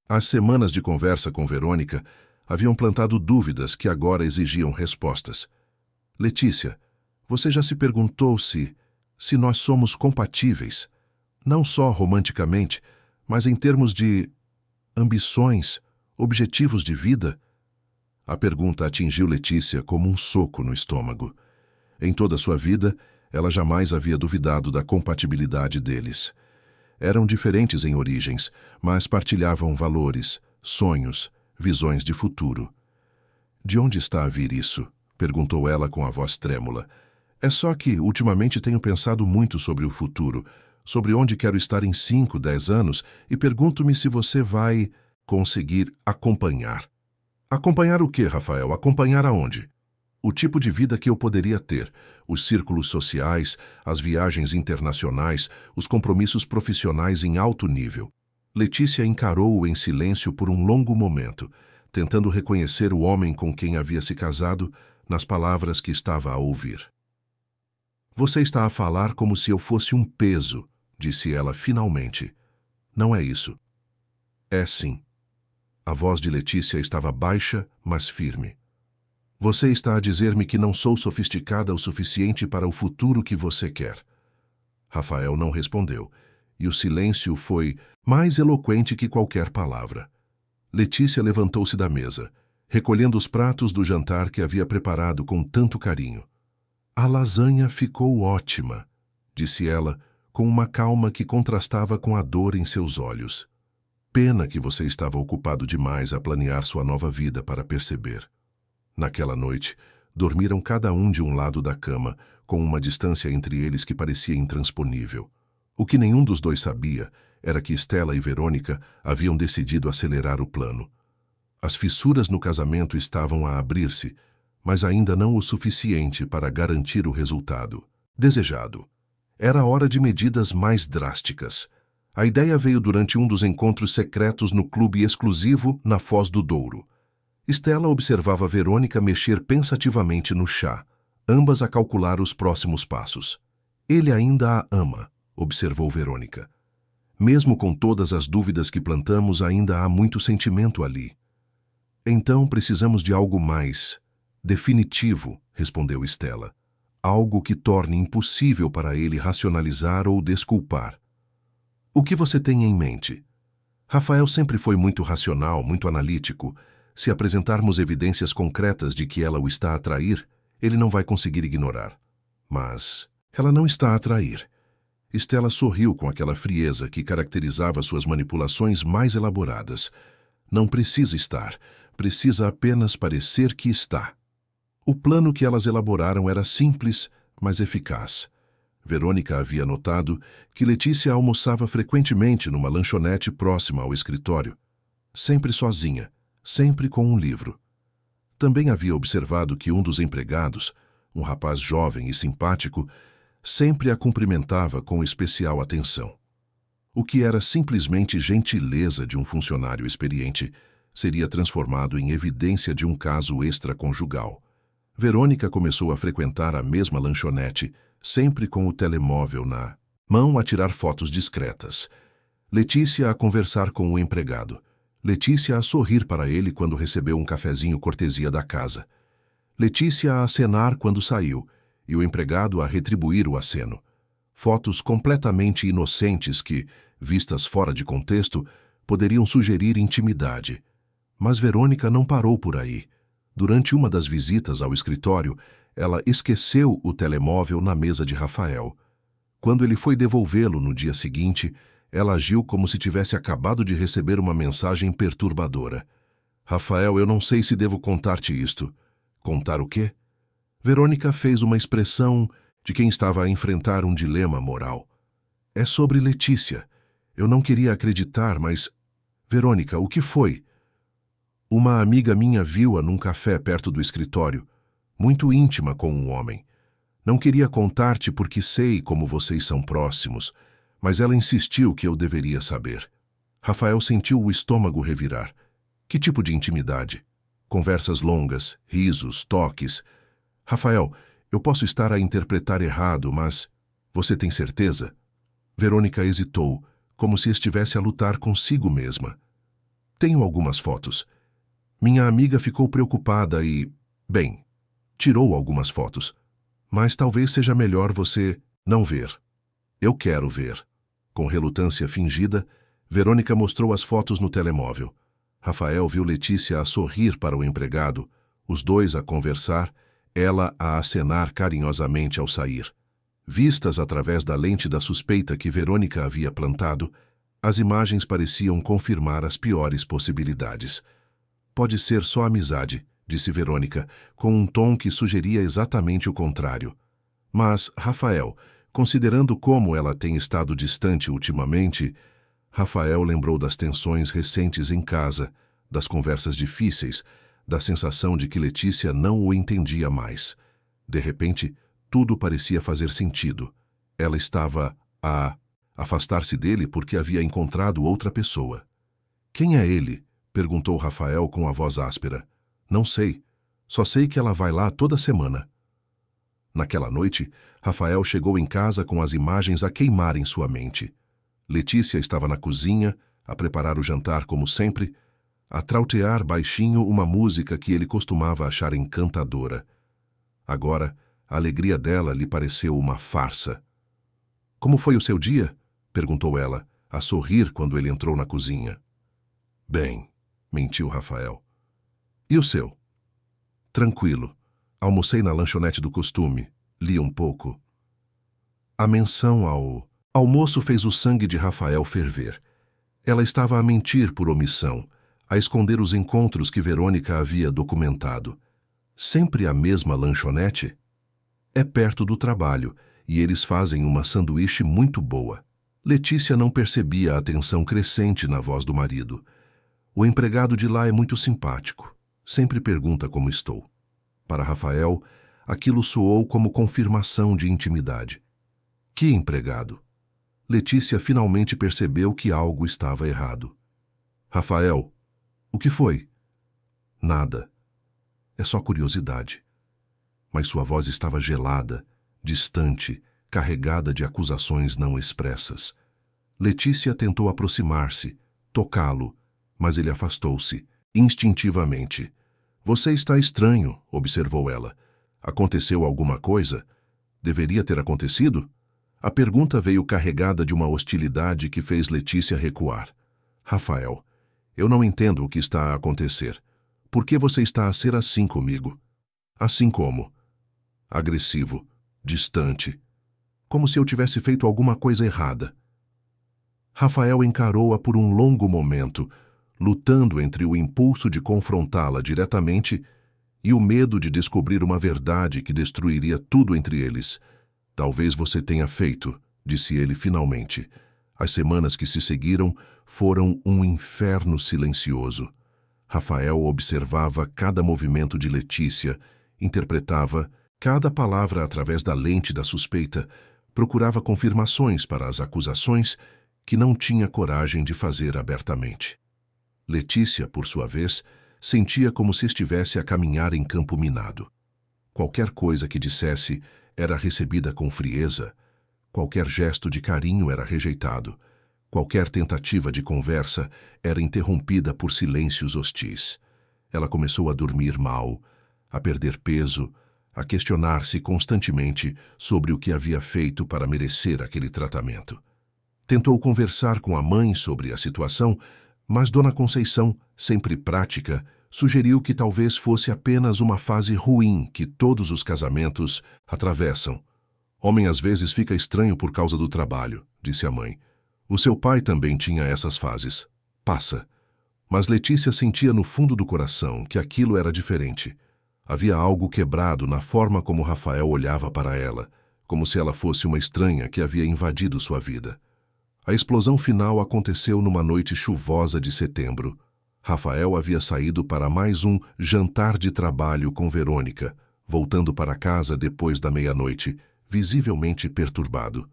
as semanas de conversa com Verônica haviam plantado dúvidas que agora exigiam respostas. Letícia, você já se perguntou se nós somos compatíveis? Não só romanticamente, mas em termos de ambições, objetivos de vida? A pergunta atingiu Letícia como um soco no estômago. Em toda a sua vida, ela jamais havia duvidado da compatibilidade deles. Eram diferentes em origens, mas partilhavam valores, sonhos, visões de futuro. De onde está a vir isso? Perguntou ela com a voz trêmula. É só que, ultimamente, tenho pensado muito sobre o futuro, sobre onde quero estar em 5, 10 anos, e pergunto-me se você vai conseguir acompanhar. Acompanhar o quê, Rafael? Acompanhar aonde? O tipo de vida que eu poderia ter, os círculos sociais, as viagens internacionais, os compromissos profissionais em alto nível. Letícia encarou-o em silêncio por um longo momento, tentando reconhecer o homem com quem havia se casado nas palavras que estava a ouvir. Você está a falar como se eu fosse um peso, disse ela finalmente. Não é isso. É sim. A voz de Letícia estava baixa, mas firme. Você está a dizer-me que não sou sofisticada o suficiente para o futuro que você quer. Rafael não respondeu, e o silêncio foi mais eloquente que qualquer palavra. Letícia levantou-se da mesa, recolhendo os pratos do jantar que havia preparado com tanto carinho. A lasanha ficou ótima, disse ela, com uma calma que contrastava com a dor em seus olhos. Pena que você estava ocupado demais a planear sua nova vida para perceber. Naquela noite, dormiram cada um de um lado da cama, com uma distância entre eles que parecia intransponível. O que nenhum dos dois sabia era que Stella e Verônica haviam decidido acelerar o plano. As fissuras no casamento estavam a abrir-se, mas ainda não o suficiente para garantir o resultado desejado. Era hora de medidas mais drásticas. A ideia veio durante um dos encontros secretos no clube exclusivo na Foz do Douro. Stella observava Verônica mexer pensativamente no chá, ambas a calcular os próximos passos. Ele ainda a ama, observou Verônica. Mesmo com todas as dúvidas que plantamos, ainda há muito sentimento ali. Então precisamos de algo mais definitivo, respondeu Stella. Algo que torne impossível para ele racionalizar ou desculpar. O que você tem em mente? Rafael sempre foi muito racional, muito analítico. Se apresentarmos evidências concretas de que ela o está a trair, ele não vai conseguir ignorar. Mas ela não está a trair. Stella sorriu com aquela frieza que caracterizava suas manipulações mais elaboradas. Não precisa estar, precisa apenas parecer que está. O plano que elas elaboraram era simples, mas eficaz. Verônica havia notado que Letícia almoçava frequentemente numa lanchonete próxima ao escritório, sempre sozinha, sempre com um livro. Também havia observado que um dos empregados, um rapaz jovem e simpático, sempre a cumprimentava com especial atenção. O que era simplesmente gentileza de um funcionário experiente seria transformado em evidência de um caso extraconjugal. Verônica começou a frequentar a mesma lanchonete, sempre com o telemóvel na mão a tirar fotos discretas. Letícia a conversar com o empregado. Letícia a sorrir para ele quando recebeu um cafezinho cortesia da casa. Letícia a acenar quando saiu, e o empregado a retribuir o aceno. Fotos completamente inocentes que, vistas fora de contexto, poderiam sugerir intimidade. Mas Verônica não parou por aí. Durante uma das visitas ao escritório, ela esqueceu o telemóvel na mesa de Rafael. Quando ele foi devolvê-lo no dia seguinte, ela agiu como se tivesse acabado de receber uma mensagem perturbadora. Rafael, eu não sei se devo contar-te isto. Contar o quê? Verônica fez uma expressão de quem estava a enfrentar um dilema moral. É sobre Letícia. Eu não queria acreditar, mas... Verônica, o que foi? Uma amiga minha viu-a num café perto do escritório, muito íntima com um homem. Não queria contar-te porque sei como vocês são próximos, mas ela insistiu que eu deveria saber. Rafael sentiu o estômago revirar. Que tipo de intimidade? Conversas longas, risos, toques. Rafael, eu posso estar a interpretar errado, mas você tem certeza? Verônica hesitou, como se estivesse a lutar consigo mesma. Tenho algumas fotos. Minha amiga ficou preocupada e, bem, tirou algumas fotos. Mas talvez seja melhor você não ver. Eu quero ver. Com relutância fingida, Verônica mostrou as fotos no telemóvel. Rafael viu Letícia a sorrir para o empregado, os dois a conversar, ela a acenar carinhosamente ao sair. Vistas através da lente da suspeita que Verônica havia plantado, as imagens pareciam confirmar as piores possibilidades. Pode ser só amizade, disse Verônica, com um tom que sugeria exatamente o contrário. Mas, Rafael, considerando como ela tem estado distante ultimamente, Rafael lembrou das tensões recentes em casa, das conversas difíceis, da sensação de que Letícia não o entendia mais. De repente, tudo parecia fazer sentido. Ela estava a afastar-se dele porque havia encontrado outra pessoa. Quem é ele? Perguntou Rafael com a voz áspera. Não sei. Só sei que ela vai lá toda semana. Naquela noite, Rafael chegou em casa com as imagens a queimar em sua mente. Letícia estava na cozinha, a preparar o jantar como sempre, a trautear baixinho uma música que ele costumava achar encantadora. Agora, a alegria dela lhe pareceu uma farsa. Como foi o seu dia? Perguntou ela, a sorrir quando ele entrou na cozinha. Bem, mentiu Rafael. E o seu? Tranquilo. Almocei na lanchonete do costume, li um pouco. A menção ao almoço fez o sangue de Rafael ferver. Ela estava a mentir por omissão, a esconder os encontros que Verônica havia documentado. Sempre a mesma lanchonete? É perto do trabalho, e eles fazem uma sanduíche muito boa. Letícia não percebia a atenção crescente na voz do marido. O empregado de lá é muito simpático. Sempre pergunta como estou. Para Rafael, aquilo soou como confirmação de intimidade. Que empregado? Letícia finalmente percebeu que algo estava errado. Rafael, o que foi? Nada. É só curiosidade. Mas sua voz estava gelada, distante, carregada de acusações não expressas. Letícia tentou aproximar-se, tocá-lo, mas ele afastou-se, instintivamente. Você está estranho, observou ela. Aconteceu alguma coisa? Deveria ter acontecido? A pergunta veio carregada de uma hostilidade que fez Letícia recuar. Rafael, eu não entendo o que está a acontecer. Por que você está a ser assim comigo? Assim como? Agressivo, distante. Como se eu tivesse feito alguma coisa errada. Rafael encarou-a por um longo momento, lutando entre o impulso de confrontá-la diretamente e o medo de descobrir uma verdade que destruiria tudo entre eles. Talvez você tenha feito, disse ele finalmente. As semanas que se seguiram foram um inferno silencioso. Rafael observava cada movimento de Letícia, interpretava cada palavra através da lente da suspeita, procurava confirmações para as acusações que não tinha coragem de fazer abertamente. Letícia, por sua vez, sentia como se estivesse a caminhar em campo minado. Qualquer coisa que dissesse era recebida com frieza, qualquer gesto de carinho era rejeitado, qualquer tentativa de conversa era interrompida por silêncios hostis. Ela começou a dormir mal, a perder peso, a questionar-se constantemente sobre o que havia feito para merecer aquele tratamento. Tentou conversar com a mãe sobre a situação, mas Dona Conceição, sempre prática, sugeriu que talvez fosse apenas uma fase ruim que todos os casamentos atravessam. Homem às vezes fica estranho por causa do trabalho, disse a mãe. O seu pai também tinha essas fases. Passa. Mas Letícia sentia no fundo do coração que aquilo era diferente. Havia algo quebrado na forma como Rafael olhava para ela, como se ela fosse uma estranha que havia invadido sua vida. A explosão final aconteceu numa noite chuvosa de setembro. Rafael havia saído para mais um jantar de trabalho com Verônica, voltando para casa depois da meia-noite, visivelmente perturbado.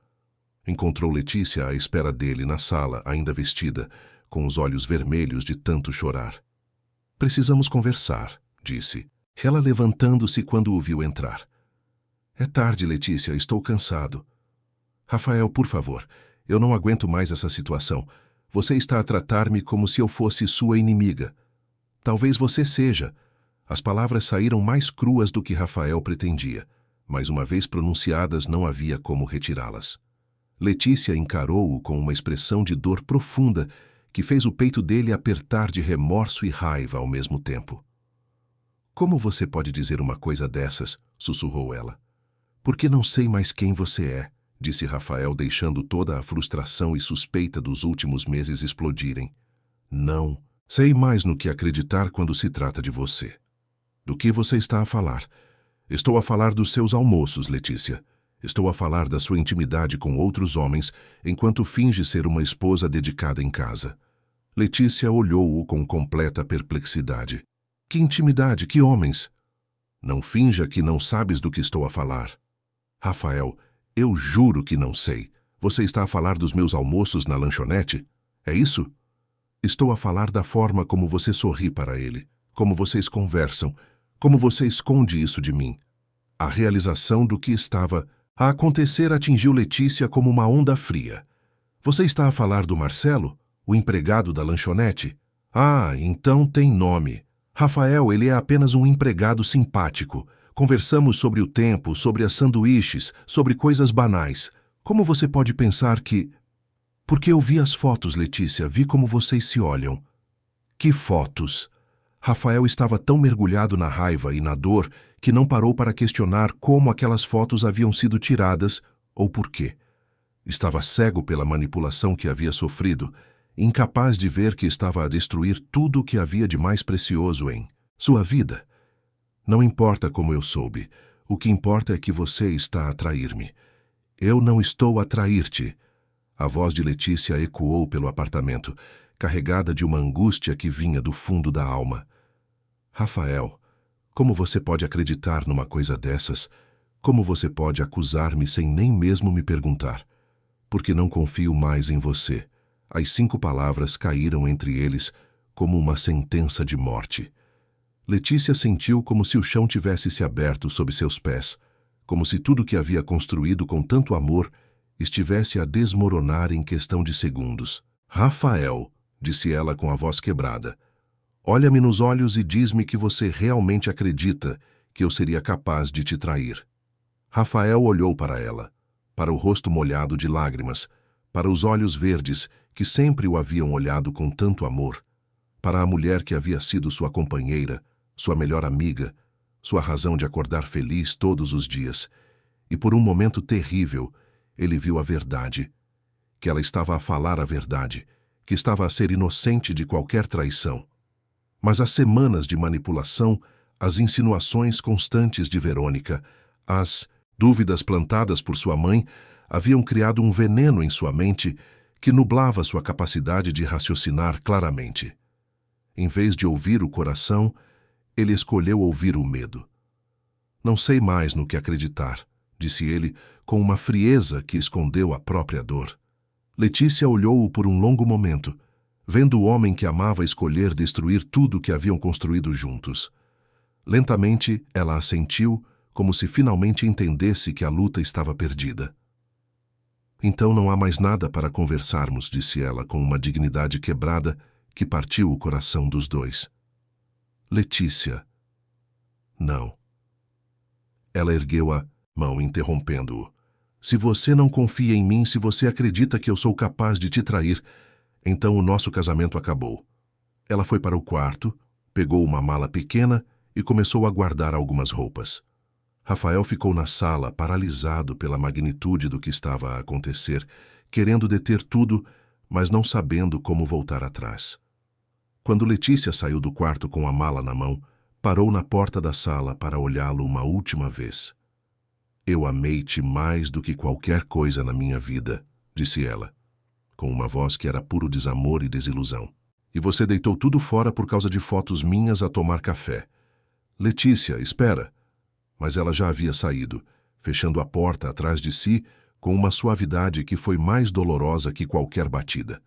Encontrou Letícia à espera dele na sala, ainda vestida, com os olhos vermelhos de tanto chorar. Precisamos conversar, disse, ela levantando-se quando o viu entrar. É tarde, Letícia, estou cansado. Rafael, por favor, eu não aguento mais essa situação. Você está a tratar-me como se eu fosse sua inimiga. Talvez você seja. As palavras saíram mais cruas do que Rafael pretendia, mas uma vez pronunciadas não havia como retirá-las. Letícia encarou-o com uma expressão de dor profunda que fez o peito dele apertar de remorso e raiva ao mesmo tempo. Como você pode dizer uma coisa dessas? Sussurrou ela. Porque não sei mais quem você é, disse Rafael, deixando toda a frustração e suspeita dos últimos meses explodirem. Não, sei mais no que acreditar quando se trata de você. Do que você está a falar? Estou a falar dos seus almoços, Letícia. Estou a falar da sua intimidade com outros homens enquanto finge ser uma esposa dedicada em casa. Letícia olhou-o com completa perplexidade. Que intimidade? Que homens? Não finja que não sabes do que estou a falar. Rafael, eu juro que não sei. Você está a falar dos meus almoços na lanchonete? É isso? Estou a falar da forma como você sorri para ele, como vocês conversam, como você esconde isso de mim. A realização do que estava a acontecer atingiu Letícia como uma onda fria. Você está a falar do Marcelo, o empregado da lanchonete? Ah, então tem nome. Rafael, ele é apenas um empregado simpático. Conversamos sobre o tempo, sobre as sanduíches, sobre coisas banais. Como você pode pensar que... Porque eu vi as fotos, Letícia, vi como vocês se olham. Que fotos? Rafael estava tão mergulhado na raiva e na dor que não parou para questionar como aquelas fotos haviam sido tiradas ou por quê. Estava cego pela manipulação que havia sofrido, incapaz de ver que estava a destruir tudo o que havia de mais precioso em sua vida. Não importa como eu soube, o que importa é que você está a trair-me. Eu não estou a trair-te. A voz de Letícia ecoou pelo apartamento, carregada de uma angústia que vinha do fundo da alma. Rafael, como você pode acreditar numa coisa dessas? Como você pode acusar-me sem nem mesmo me perguntar? Porque não confio mais em você. As 5 palavras caíram entre eles como uma sentença de morte. Letícia sentiu como se o chão tivesse se aberto sob seus pés, como se tudo que havia construído com tanto amor estivesse a desmoronar em questão de segundos. Rafael, disse ela com a voz quebrada, olha-me nos olhos e diz-me que você realmente acredita que eu seria capaz de te trair. Rafael olhou para ela, para o rosto molhado de lágrimas, para os olhos verdes que sempre o haviam olhado com tanto amor, para a mulher que havia sido sua companheira, sua melhor amiga, sua razão de acordar feliz todos os dias, e por um momento terrível, ele viu a verdade, que ela estava a falar a verdade, que estava a ser inocente de qualquer traição. Mas as semanas de manipulação, as insinuações constantes de Verônica, as dúvidas plantadas por sua mãe, haviam criado um veneno em sua mente que nublava sua capacidade de raciocinar claramente. Em vez de ouvir o coração, ele escolheu ouvir o medo. Não sei mais no que acreditar, disse ele, com uma frieza que escondeu a própria dor. Letícia olhou-o por um longo momento, vendo o homem que amava escolher destruir tudo o que haviam construído juntos. Lentamente, ela assentiu, como se finalmente entendesse que a luta estava perdida. Então não há mais nada para conversarmos, disse ela com uma dignidade quebrada que partiu o coração dos dois. Letícia. Não. Ela ergueu a mão, interrompendo-o. Se você não confia em mim, se você acredita que eu sou capaz de te trair, então o nosso casamento acabou. Ela foi para o quarto, pegou uma mala pequena e começou a guardar algumas roupas. Rafael ficou na sala, paralisado pela magnitude do que estava a acontecer, querendo deter tudo, mas não sabendo como voltar atrás. Quando Letícia saiu do quarto com a mala na mão, parou na porta da sala para olhá-lo uma última vez. Eu amei-te mais do que qualquer coisa na minha vida, disse ela, com uma voz que era puro desamor e desilusão. E você deitou tudo fora por causa de fotos minhas a tomar café. Letícia, espera. Mas ela já havia saído, fechando a porta atrás de si com uma suavidade que foi mais dolorosa que qualquer batida.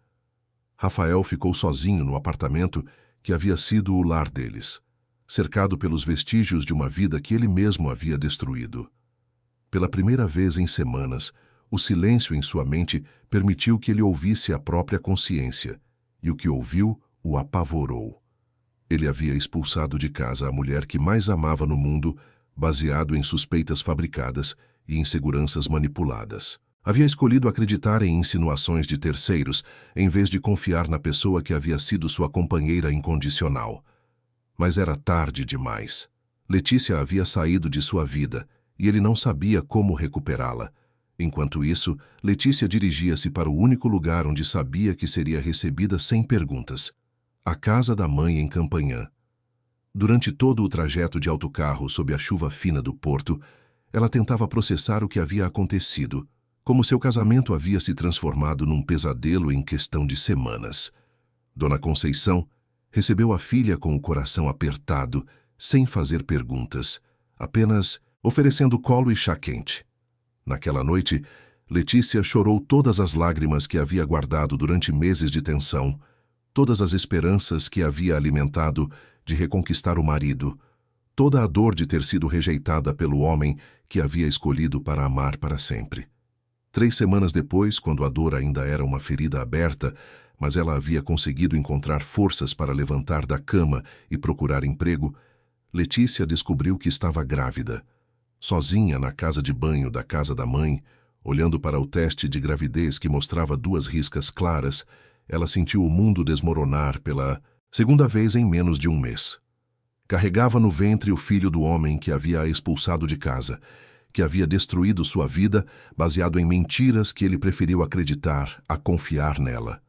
Rafael ficou sozinho no apartamento que havia sido o lar deles, cercado pelos vestígios de uma vida que ele mesmo havia destruído. Pela primeira vez em semanas, o silêncio em sua mente permitiu que ele ouvisse a própria consciência, e o que ouviu o apavorou. Ele havia expulsado de casa a mulher que mais amava no mundo, baseado em suspeitas fabricadas e inseguranças manipuladas. Havia escolhido acreditar em insinuações de terceiros, em vez de confiar na pessoa que havia sido sua companheira incondicional. Mas era tarde demais. Letícia havia saído de sua vida, e ele não sabia como recuperá-la. Enquanto isso, Letícia dirigia-se para o único lugar onde sabia que seria recebida sem perguntas: a casa da mãe em Campanhã. Durante todo o trajeto de autocarro sob a chuva fina do porto, ela tentava processar o que havia acontecido, como seu casamento havia se transformado num pesadelo em questão de semanas. Dona Conceição recebeu a filha com o coração apertado, sem fazer perguntas, apenas oferecendo colo e chá quente. Naquela noite, Letícia chorou todas as lágrimas que havia guardado durante meses de tensão, todas as esperanças que havia alimentado de reconquistar o marido, toda a dor de ter sido rejeitada pelo homem que havia escolhido para amar para sempre. 3 semanas depois, quando a dor ainda era uma ferida aberta, mas ela havia conseguido encontrar forças para levantar da cama e procurar emprego, Letícia descobriu que estava grávida. Sozinha na casa de banho da casa da mãe, olhando para o teste de gravidez que mostrava 2 riscas claras, ela sentiu o mundo desmoronar pela segunda vez em menos de um mês. Carregava no ventre o filho do homem que havia a expulsado de casa, que havia destruído sua vida baseado em mentiras que ele preferiu acreditar a confiar nela.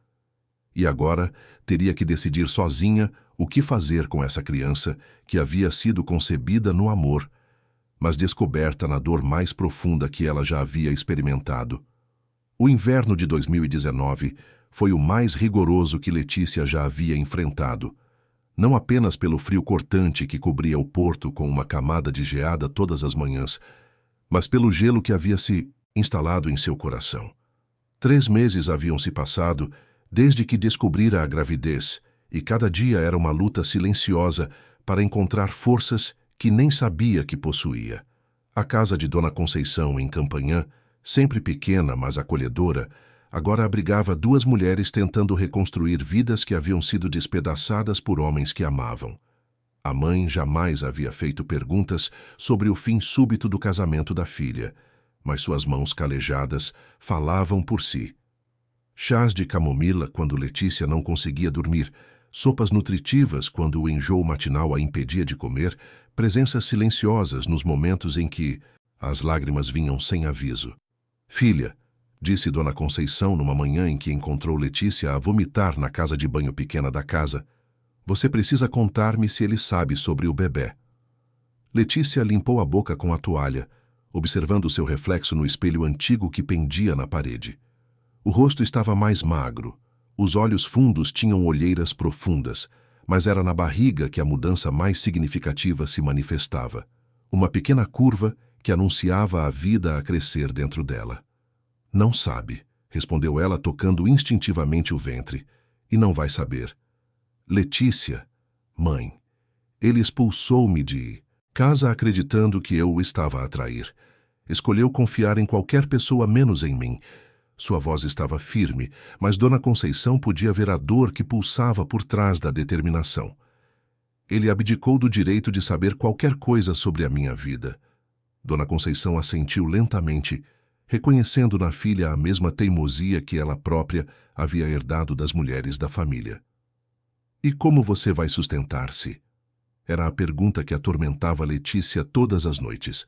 E agora teria que decidir sozinha o que fazer com essa criança que havia sido concebida no amor, mas descoberta na dor mais profunda que ela já havia experimentado. O inverno de 2019 foi o mais rigoroso que Letícia já havia enfrentado, não apenas pelo frio cortante que cobria o porto com uma camada de geada todas as manhãs, mas pelo gelo que havia se instalado em seu coração. 3 meses haviam se passado desde que descobrira a gravidez, e cada dia era uma luta silenciosa para encontrar forças que nem sabia que possuía. A casa de Dona Conceição, em Campanhã, sempre pequena, mas acolhedora, agora abrigava 2 mulheres tentando reconstruir vidas que haviam sido despedaçadas por homens que amavam. A mãe jamais havia feito perguntas sobre o fim súbito do casamento da filha, mas suas mãos calejadas falavam por si. Chás de camomila quando Letícia não conseguia dormir, sopas nutritivas quando o enjoo matinal a impedia de comer, presenças silenciosas nos momentos em que as lágrimas vinham sem aviso. "Filha", disse Dona Conceição numa manhã em que encontrou Letícia a vomitar na casa de banho pequena da casa, "você precisa contar-me se ele sabe sobre o bebê." Letícia limpou a boca com a toalha, observando seu reflexo no espelho antigo que pendia na parede. O rosto estava mais magro, os olhos fundos tinham olheiras profundas, mas era na barriga que a mudança mais significativa se manifestava. Uma pequena curva que anunciava a vida a crescer dentro dela. "Não sabe", respondeu ela tocando instintivamente o ventre, "e não vai saber." "Letícia, mãe, ele expulsou-me de casa acreditando que eu o estava a trair. Escolheu confiar em qualquer pessoa menos em mim." Sua voz estava firme, mas Dona Conceição podia ver a dor que pulsava por trás da determinação. "Ele abdicou do direito de saber qualquer coisa sobre a minha vida." Dona Conceição assentiu lentamente, reconhecendo na filha a mesma teimosia que ela própria havia herdado das mulheres da família. "E como você vai sustentar-se?" Era a pergunta que atormentava Letícia todas as noites.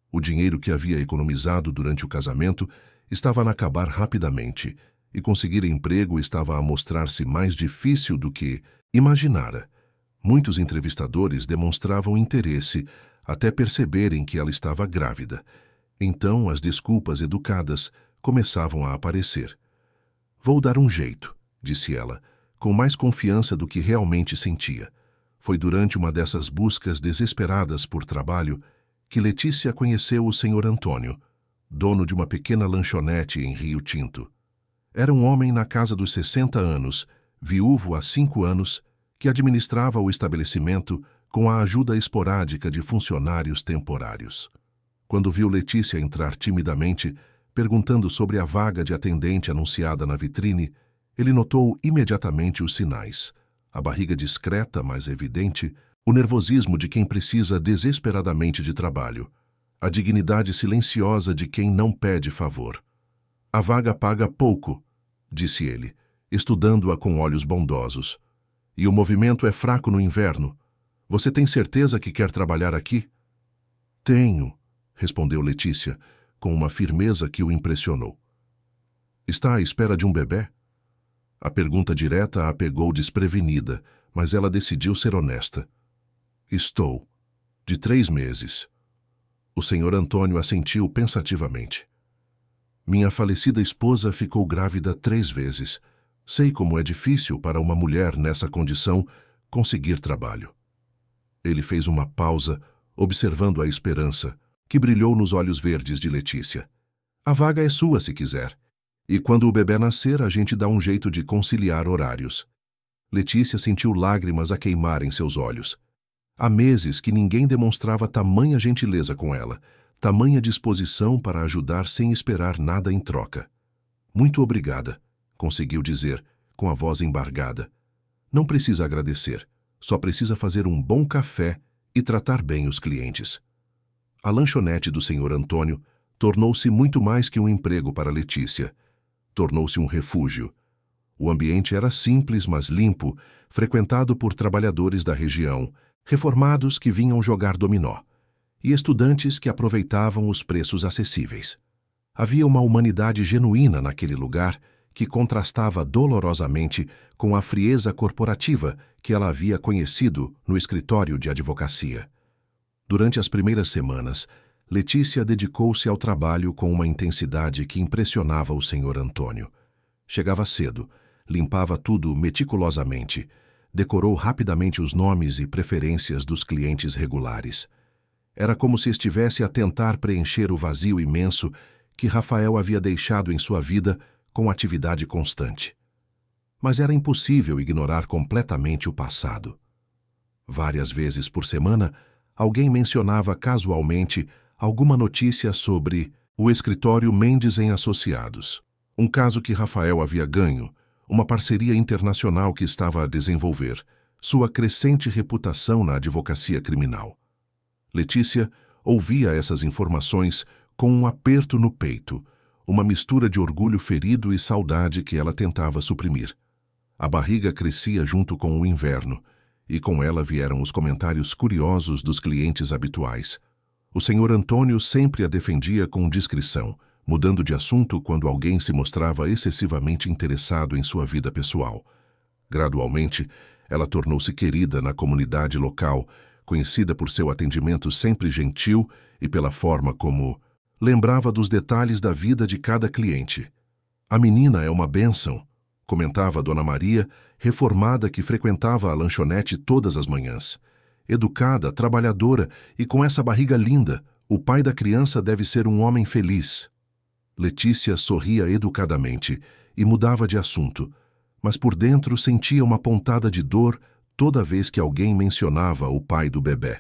O dinheiro que havia economizado durante o casamento estava a acabar rapidamente, e conseguir emprego estava a mostrar-se mais difícil do que imaginara. Muitos entrevistadores demonstravam interesse até perceberem que ela estava grávida. Então as desculpas educadas começavam a aparecer. "Vou dar um jeito", disse ela, com mais confiança do que realmente sentia. Foi durante uma dessas buscas desesperadas por trabalho que Letícia conheceu o Sr. Antônio, dono de uma pequena lanchonete em Rio Tinto. Era um homem na casa dos 60 anos, viúvo há 5 anos, que administrava o estabelecimento com a ajuda esporádica de funcionários temporários. Quando viu Letícia entrar timidamente, perguntando sobre a vaga de atendente anunciada na vitrine, ele notou imediatamente os sinais: a barriga discreta, mas evidente, o nervosismo de quem precisa desesperadamente de trabalho, a dignidade silenciosa de quem não pede favor. A vaga paga pouco, disse ele, estudando-a com olhos bondosos. E o movimento é fraco no inverno. Você tem certeza que quer trabalhar aqui? Tenho, respondeu Letícia, com uma firmeza que o impressionou. Está à espera de um bebê? A pergunta direta a pegou desprevenida, mas ela decidiu ser honesta. Estou. De 3 meses. O Sr. Antônio assentiu pensativamente. Minha falecida esposa ficou grávida 3 vezes. Sei como é difícil para uma mulher nessa condição conseguir trabalho. Ele fez uma pausa, observando a esperança, que brilhou nos olhos verdes de Letícia. A vaga é sua se quiser. E quando o bebê nascer, a gente dá um jeito de conciliar horários. Letícia sentiu lágrimas a queimar em seus olhos. Há meses que ninguém demonstrava tamanha gentileza com ela, tamanha disposição para ajudar sem esperar nada em troca. Muito obrigada, conseguiu dizer, com a voz embargada. Não precisa agradecer, só precisa fazer um bom café e tratar bem os clientes. A lanchonete do Sr. Antônio tornou-se muito mais que um emprego para Letícia. Tornou-se um refúgio. O ambiente era simples, mas limpo, frequentado por trabalhadores da região, reformados que vinham jogar dominó, e estudantes que aproveitavam os preços acessíveis. Havia uma humanidade genuína naquele lugar que contrastava dolorosamente com a frieza corporativa que ela havia conhecido no escritório de advocacia. Durante as primeiras semanas, Letícia dedicou-se ao trabalho com uma intensidade que impressionava o Sr. Antônio. Chegava cedo, limpava tudo meticulosamente, decorou rapidamente os nomes e preferências dos clientes regulares. Era como se estivesse a tentar preencher o vazio imenso que Rafael havia deixado em sua vida com atividade constante. Mas era impossível ignorar completamente o passado. Várias vezes por semana, alguém mencionava casualmente alguma notícia sobre o escritório Mendes em Associados, um caso que Rafael havia ganho, uma parceria internacional que estava a desenvolver, sua crescente reputação na advocacia criminal. Letícia ouvia essas informações com um aperto no peito, uma mistura de orgulho ferido e saudade que ela tentava suprimir. A barriga crescia junto com o inverno, e com ela vieram os comentários curiosos dos clientes habituais. O Sr. Antônio sempre a defendia com discrição, mudando de assunto quando alguém se mostrava excessivamente interessado em sua vida pessoal. Gradualmente, ela tornou-se querida na comunidade local, conhecida por seu atendimento sempre gentil e pela forma como lembrava dos detalhes da vida de cada cliente. A menina é uma bênção, comentava Dona Maria, reformada que frequentava a lanchonete todas as manhãs. Educada, trabalhadora e com essa barriga linda, o pai da criança deve ser um homem feliz. Letícia sorria educadamente e mudava de assunto, mas por dentro sentia uma pontada de dor toda vez que alguém mencionava o pai do bebê.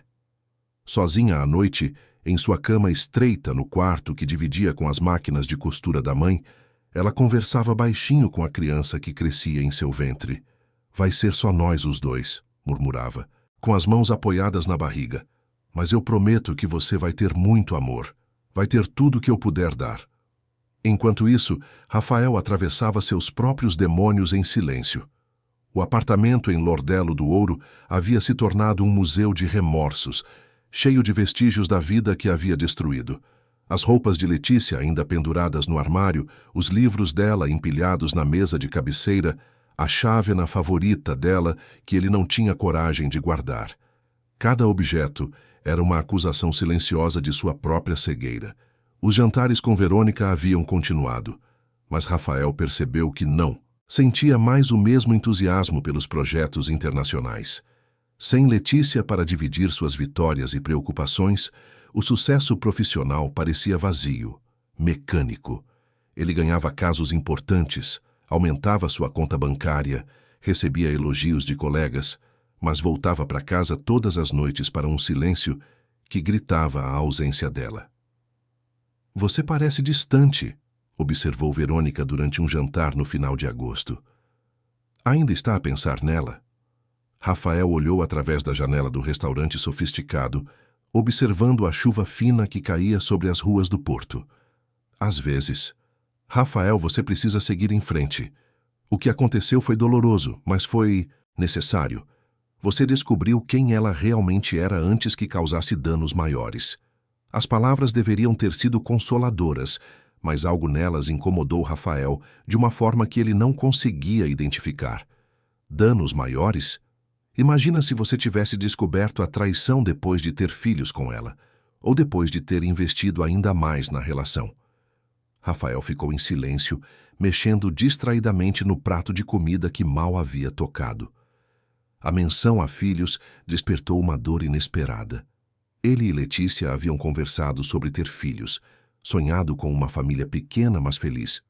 Sozinha à noite, em sua cama estreita no quarto que dividia com as máquinas de costura da mãe, ela conversava baixinho com a criança que crescia em seu ventre. Vai ser só nós os dois, murmurava, com as mãos apoiadas na barriga. Mas eu prometo que você vai ter muito amor. Vai ter tudo que eu puder dar. Enquanto isso, Rafael atravessava seus próprios demônios em silêncio. O apartamento em Lordelo do Ouro havia se tornado um museu de remorsos, cheio de vestígios da vida que havia destruído. As roupas de Letícia ainda penduradas no armário, os livros dela empilhados na mesa de cabeceira, a chávena favorita dela que ele não tinha coragem de guardar. Cada objeto era uma acusação silenciosa de sua própria cegueira. Os jantares com Verônica haviam continuado, mas Rafael percebeu que não. Sentia mais o mesmo entusiasmo pelos projetos internacionais. Sem Letícia para dividir suas vitórias e preocupações, O sucesso profissional parecia vazio, mecânico. Ele ganhava casos importantes, aumentava sua conta bancária, recebia elogios de colegas, mas voltava para casa todas as noites para um silêncio que gritava a ausência dela. Você parece distante, observou Verônica durante um jantar no final de agosto. Ainda está a pensar nela? Rafael olhou através da janela do restaurante sofisticado, observando a chuva fina que caía sobre as ruas do porto. Às vezes. Rafael, você precisa seguir em frente. O que aconteceu foi doloroso, mas foi necessário. Você descobriu quem ela realmente era antes que causasse danos maiores. As palavras deveriam ter sido consoladoras, mas algo nelas incomodou Rafael de uma forma que ele não conseguia identificar. Danos maiores? Imagina se você tivesse descoberto a traição depois de ter filhos com ela, ou depois de ter investido ainda mais na relação. Rafael ficou em silêncio, mexendo distraidamente no prato de comida que mal havia tocado. A menção a filhos despertou uma dor inesperada. Ele e Letícia haviam conversado sobre ter filhos, sonhado com uma família pequena, mas feliz.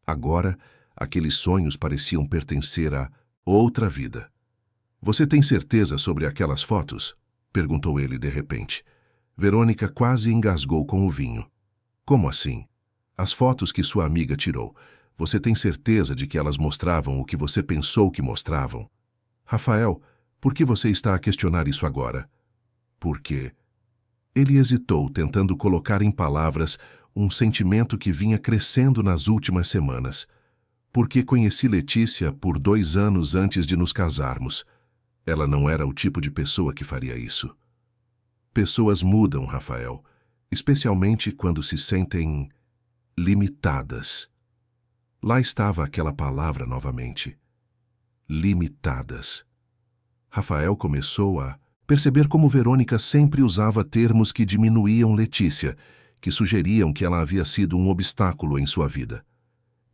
Agora, aqueles sonhos pareciam pertencer a outra vida. Você tem certeza sobre aquelas fotos? Perguntou ele de repente. Verônica quase engasgou com o vinho. Como assim? As fotos que sua amiga tirou. Você tem certeza de que elas mostravam o que você pensou que mostravam? Rafael, por que você está a questionar isso agora? Por quê? Ele hesitou, tentando colocar em palavras um sentimento que vinha crescendo nas últimas semanas. Porque conheci Letícia por 2 anos antes de nos casarmos. Ela não era o tipo de pessoa que faria isso. Pessoas mudam, Rafael, especialmente quando se sentem limitadas. Lá estava aquela palavra novamente. Limitadas. Rafael começou a perceber como Verônica sempre usava termos que diminuíam Letícia, que sugeriam que ela havia sido um obstáculo em sua vida.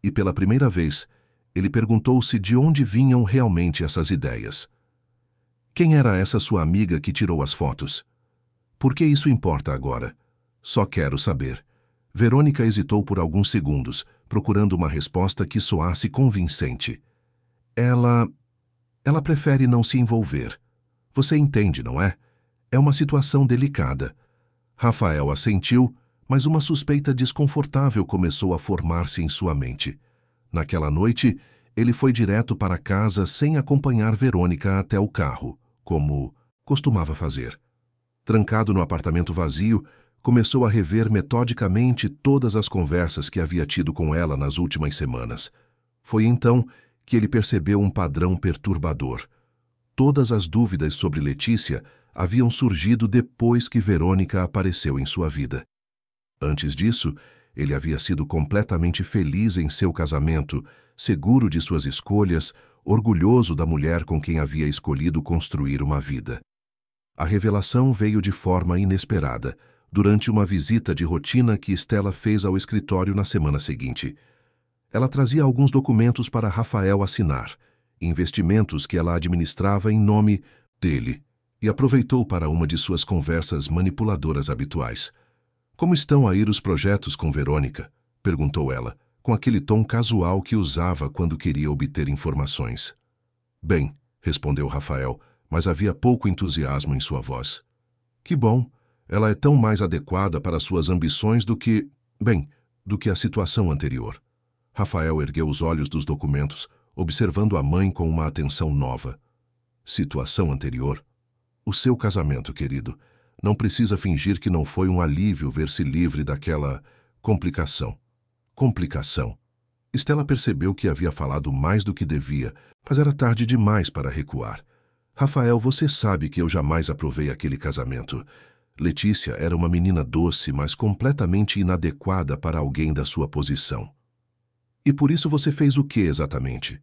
E pela primeira vez, ele perguntou-se de onde vinham realmente essas ideias. Quem era essa sua amiga que tirou as fotos? Por que isso importa agora? Só quero saber. Verônica hesitou por alguns segundos, procurando uma resposta que soasse convincente. Ela prefere não se envolver. Você entende, não é? É uma situação delicada. Rafael assentiu, mas uma suspeita desconfortável começou a formar-se em sua mente. Naquela noite, ele foi direto para casa sem acompanhar Verônica até o carro, como costumava fazer. Trancado no apartamento vazio, começou a rever metodicamente todas as conversas que havia tido com ela nas últimas semanas. Foi então que ele percebeu um padrão perturbador. Todas as dúvidas sobre Letícia haviam surgido depois que Verônica apareceu em sua vida. Antes disso, ele havia sido completamente feliz em seu casamento, seguro de suas escolhas, orgulhoso da mulher com quem havia escolhido construir uma vida. A revelação veio de forma inesperada, durante uma visita de rotina que Stella fez ao escritório na semana seguinte. Ela trazia alguns documentos para Rafael assinar, investimentos que ela administrava em nome dele, e aproveitou para uma de suas conversas manipuladoras habituais. Como estão a ir os projetos com Verônica? Perguntou ela, com aquele tom casual que usava quando queria obter informações. Bem, respondeu Rafael, mas havia pouco entusiasmo em sua voz. Que bom, ela é tão mais adequada para suas ambições do que a situação anterior. Rafael ergueu os olhos dos documentos, observando a mãe com uma atenção nova. Situação anterior? O seu casamento, querido. Não precisa fingir que não foi um alívio ver-se livre daquela complicação. Complicação. Stella percebeu que havia falado mais do que devia, mas era tarde demais para recuar. Rafael, você sabe que eu jamais aprovei aquele casamento. Letícia era uma menina doce, mas completamente inadequada para alguém da sua posição. E por isso você fez o que exatamente?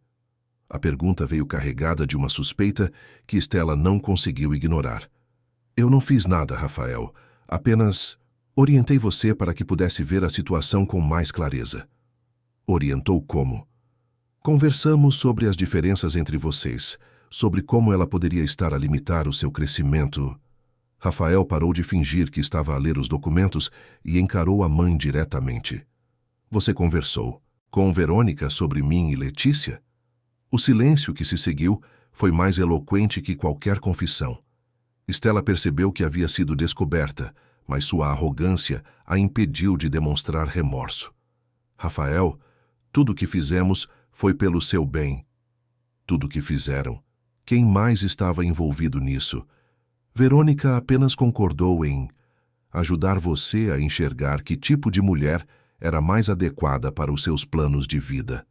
A pergunta veio carregada de uma suspeita que Stella não conseguiu ignorar. Eu não fiz nada, Rafael. Apenas orientei você para que pudesse ver a situação com mais clareza. Orientou como? Conversamos sobre as diferenças entre vocês, sobre como ela poderia estar a limitar o seu crescimento. Rafael parou de fingir que estava a ler os documentos e encarou a mãe diretamente. Você conversou com Verônica sobre mim e Letícia? O silêncio que se seguiu foi mais eloquente que qualquer confissão. Stella percebeu que havia sido descoberta, mas sua arrogância a impediu de demonstrar remorso. Rafael, tudo o que fizemos foi pelo seu bem. Tudo o que fizeram. Quem mais estava envolvido nisso? Verônica apenas concordou em ajudar você a enxergar que tipo de mulher era mais adequada para os seus planos de vida.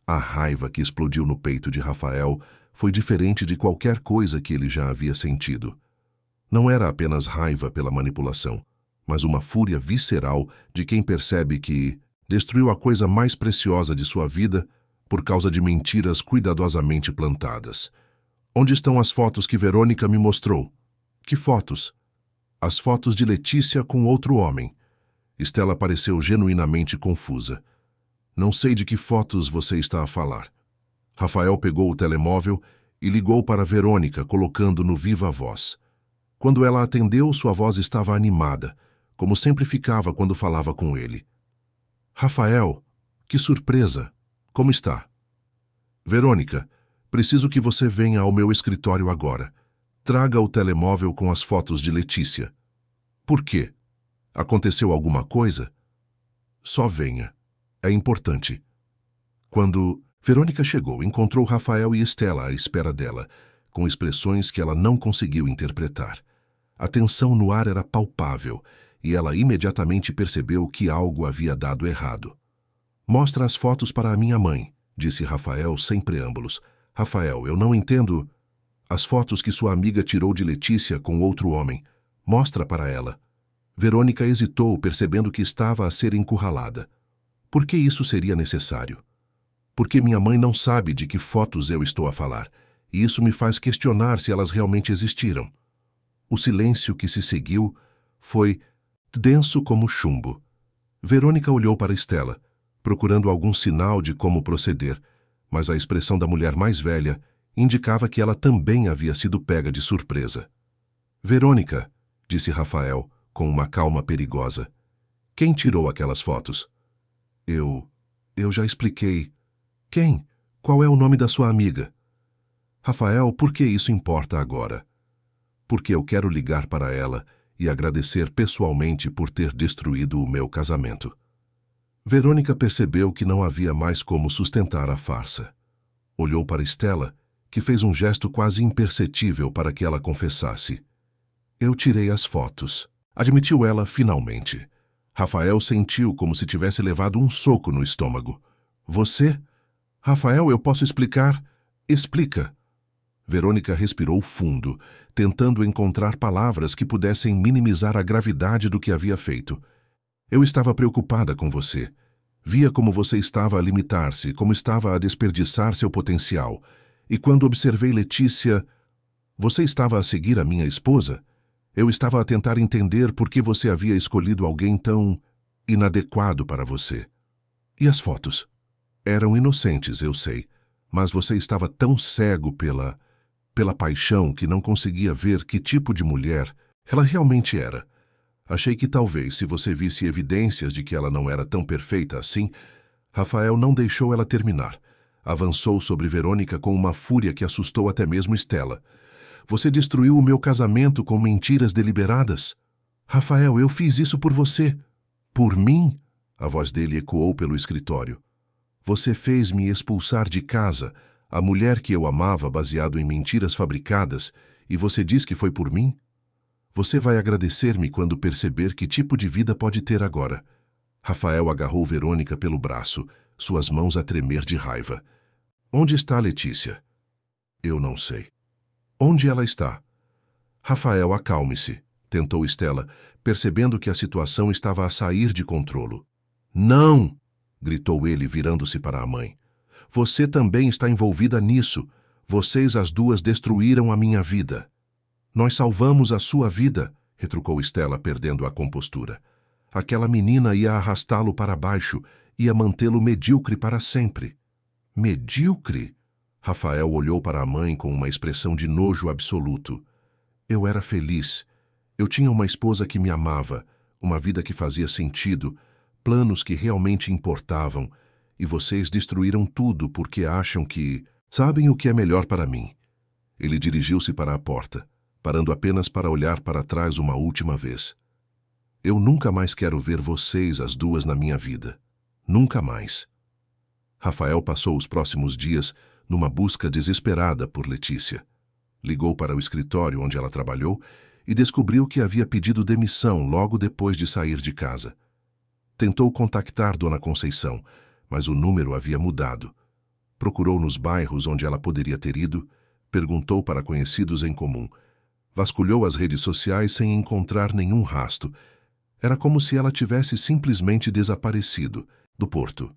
A raiva que explodiu no peito de Rafael foi diferente de qualquer coisa que ele já havia sentido. Não era apenas raiva pela manipulação, mas uma fúria visceral de quem percebe que destruiu a coisa mais preciosa de sua vida por causa de mentiras cuidadosamente plantadas. Onde estão as fotos que Verônica me mostrou? Que fotos? As fotos de Letícia com outro homem. Stella pareceu genuinamente confusa. Não sei de que fotos você está a falar. Rafael pegou o telemóvel e ligou para Verônica, colocando no viva voz. Quando ela atendeu, sua voz estava animada, como sempre ficava quando falava com ele. Rafael, que surpresa! Como está? Verônica, preciso que você venha ao meu escritório agora. Traga o telemóvel com as fotos de Letícia. Por quê? Aconteceu alguma coisa? Só venha. É importante. Quando Verônica chegou, encontrou Rafael e Stella à espera dela, com expressões que ela não conseguiu interpretar. A tensão no ar era palpável, e ela imediatamente percebeu que algo havia dado errado. Mostra as fotos para a minha mãe, disse Rafael sem preâmbulos. Rafael, eu não entendo. As fotos que sua amiga tirou de Letícia com outro homem. Mostra para ela. Verônica hesitou, percebendo que estava a ser encurralada. Por que isso seria necessário? Porque minha mãe não sabe de que fotos eu estou a falar, e isso me faz questionar se elas realmente existiram. O silêncio que se seguiu foi denso como chumbo. Verônica olhou para Stella, procurando algum sinal de como proceder, mas a expressão da mulher mais velha indicava que ela também havia sido pega de surpresa. Verônica, disse Rafael, com uma calma perigosa. Quem tirou aquelas fotos? Eu já expliquei. Quem? Qual é o nome da sua amiga? Rafael, por que isso importa agora? Porque eu quero ligar para ela e agradecer pessoalmente por ter destruído o meu casamento. Verônica percebeu que não havia mais como sustentar a farsa. Olhou para Stella, que fez um gesto quase imperceptível para que ela confessasse. Eu tirei as fotos. Admitiu ela finalmente. Rafael sentiu como se tivesse levado um soco no estômago. Você? Rafael, eu posso explicar? Explica. Verônica respirou fundo, tentando encontrar palavras que pudessem minimizar a gravidade do que havia feito. Eu estava preocupada com você. Via como você estava a limitar-se, como estava a desperdiçar seu potencial. E quando observei Letícia... Você estava a seguir a minha esposa? Eu estava a tentar entender por que você havia escolhido alguém tão inadequado para você. E as fotos? Eram inocentes, eu sei, mas você estava tão cego pela paixão que não conseguia ver que tipo de mulher ela realmente era. Achei que talvez, se você visse evidências de que ela não era tão perfeita assim... Rafael não deixou ela terminar. Avançou sobre Verônica com uma fúria que assustou até mesmo Stella. Você destruiu o meu casamento com mentiras deliberadas? Rafael, eu fiz isso por você. Por mim? A voz dele ecoou pelo escritório. Você fez me expulsar de casa, a mulher que eu amava baseado em mentiras fabricadas, e você diz que foi por mim? Você vai agradecer-me quando perceber que tipo de vida pode ter agora. Rafael agarrou Verônica pelo braço, suas mãos a tremer de raiva. Onde está Letícia? Eu não sei. Onde ela está? Rafael, acalme-se, tentou Stella, percebendo que a situação estava a sair de controlo. Não! Gritou ele, virando-se para a mãe. Você também está envolvida nisso. Vocês as duas destruíram a minha vida. Nós salvamos a sua vida, retrucou Stella, perdendo a compostura. Aquela menina ia arrastá-lo para baixo, ia mantê-lo medíocre para sempre. Medíocre? Rafael olhou para a mãe com uma expressão de nojo absoluto. Eu era feliz. Eu tinha uma esposa que me amava, uma vida que fazia sentido, planos que realmente importavam, e vocês destruíram tudo porque acham que sabem o que é melhor para mim. Ele dirigiu-se para a porta, parando apenas para olhar para trás uma última vez. Eu nunca mais quero ver vocês as duas na minha vida. Nunca mais. Rafael passou os próximos dias numa busca desesperada por Letícia. Ligou para o escritório onde ela trabalhou e descobriu que havia pedido demissão logo depois de sair de casa. Tentou contactar Dona Conceição, mas o número havia mudado. Procurou nos bairros onde ela poderia ter ido, perguntou para conhecidos em comum. Vasculhou as redes sociais sem encontrar nenhum rastro. Era como se ela tivesse simplesmente desaparecido do porto.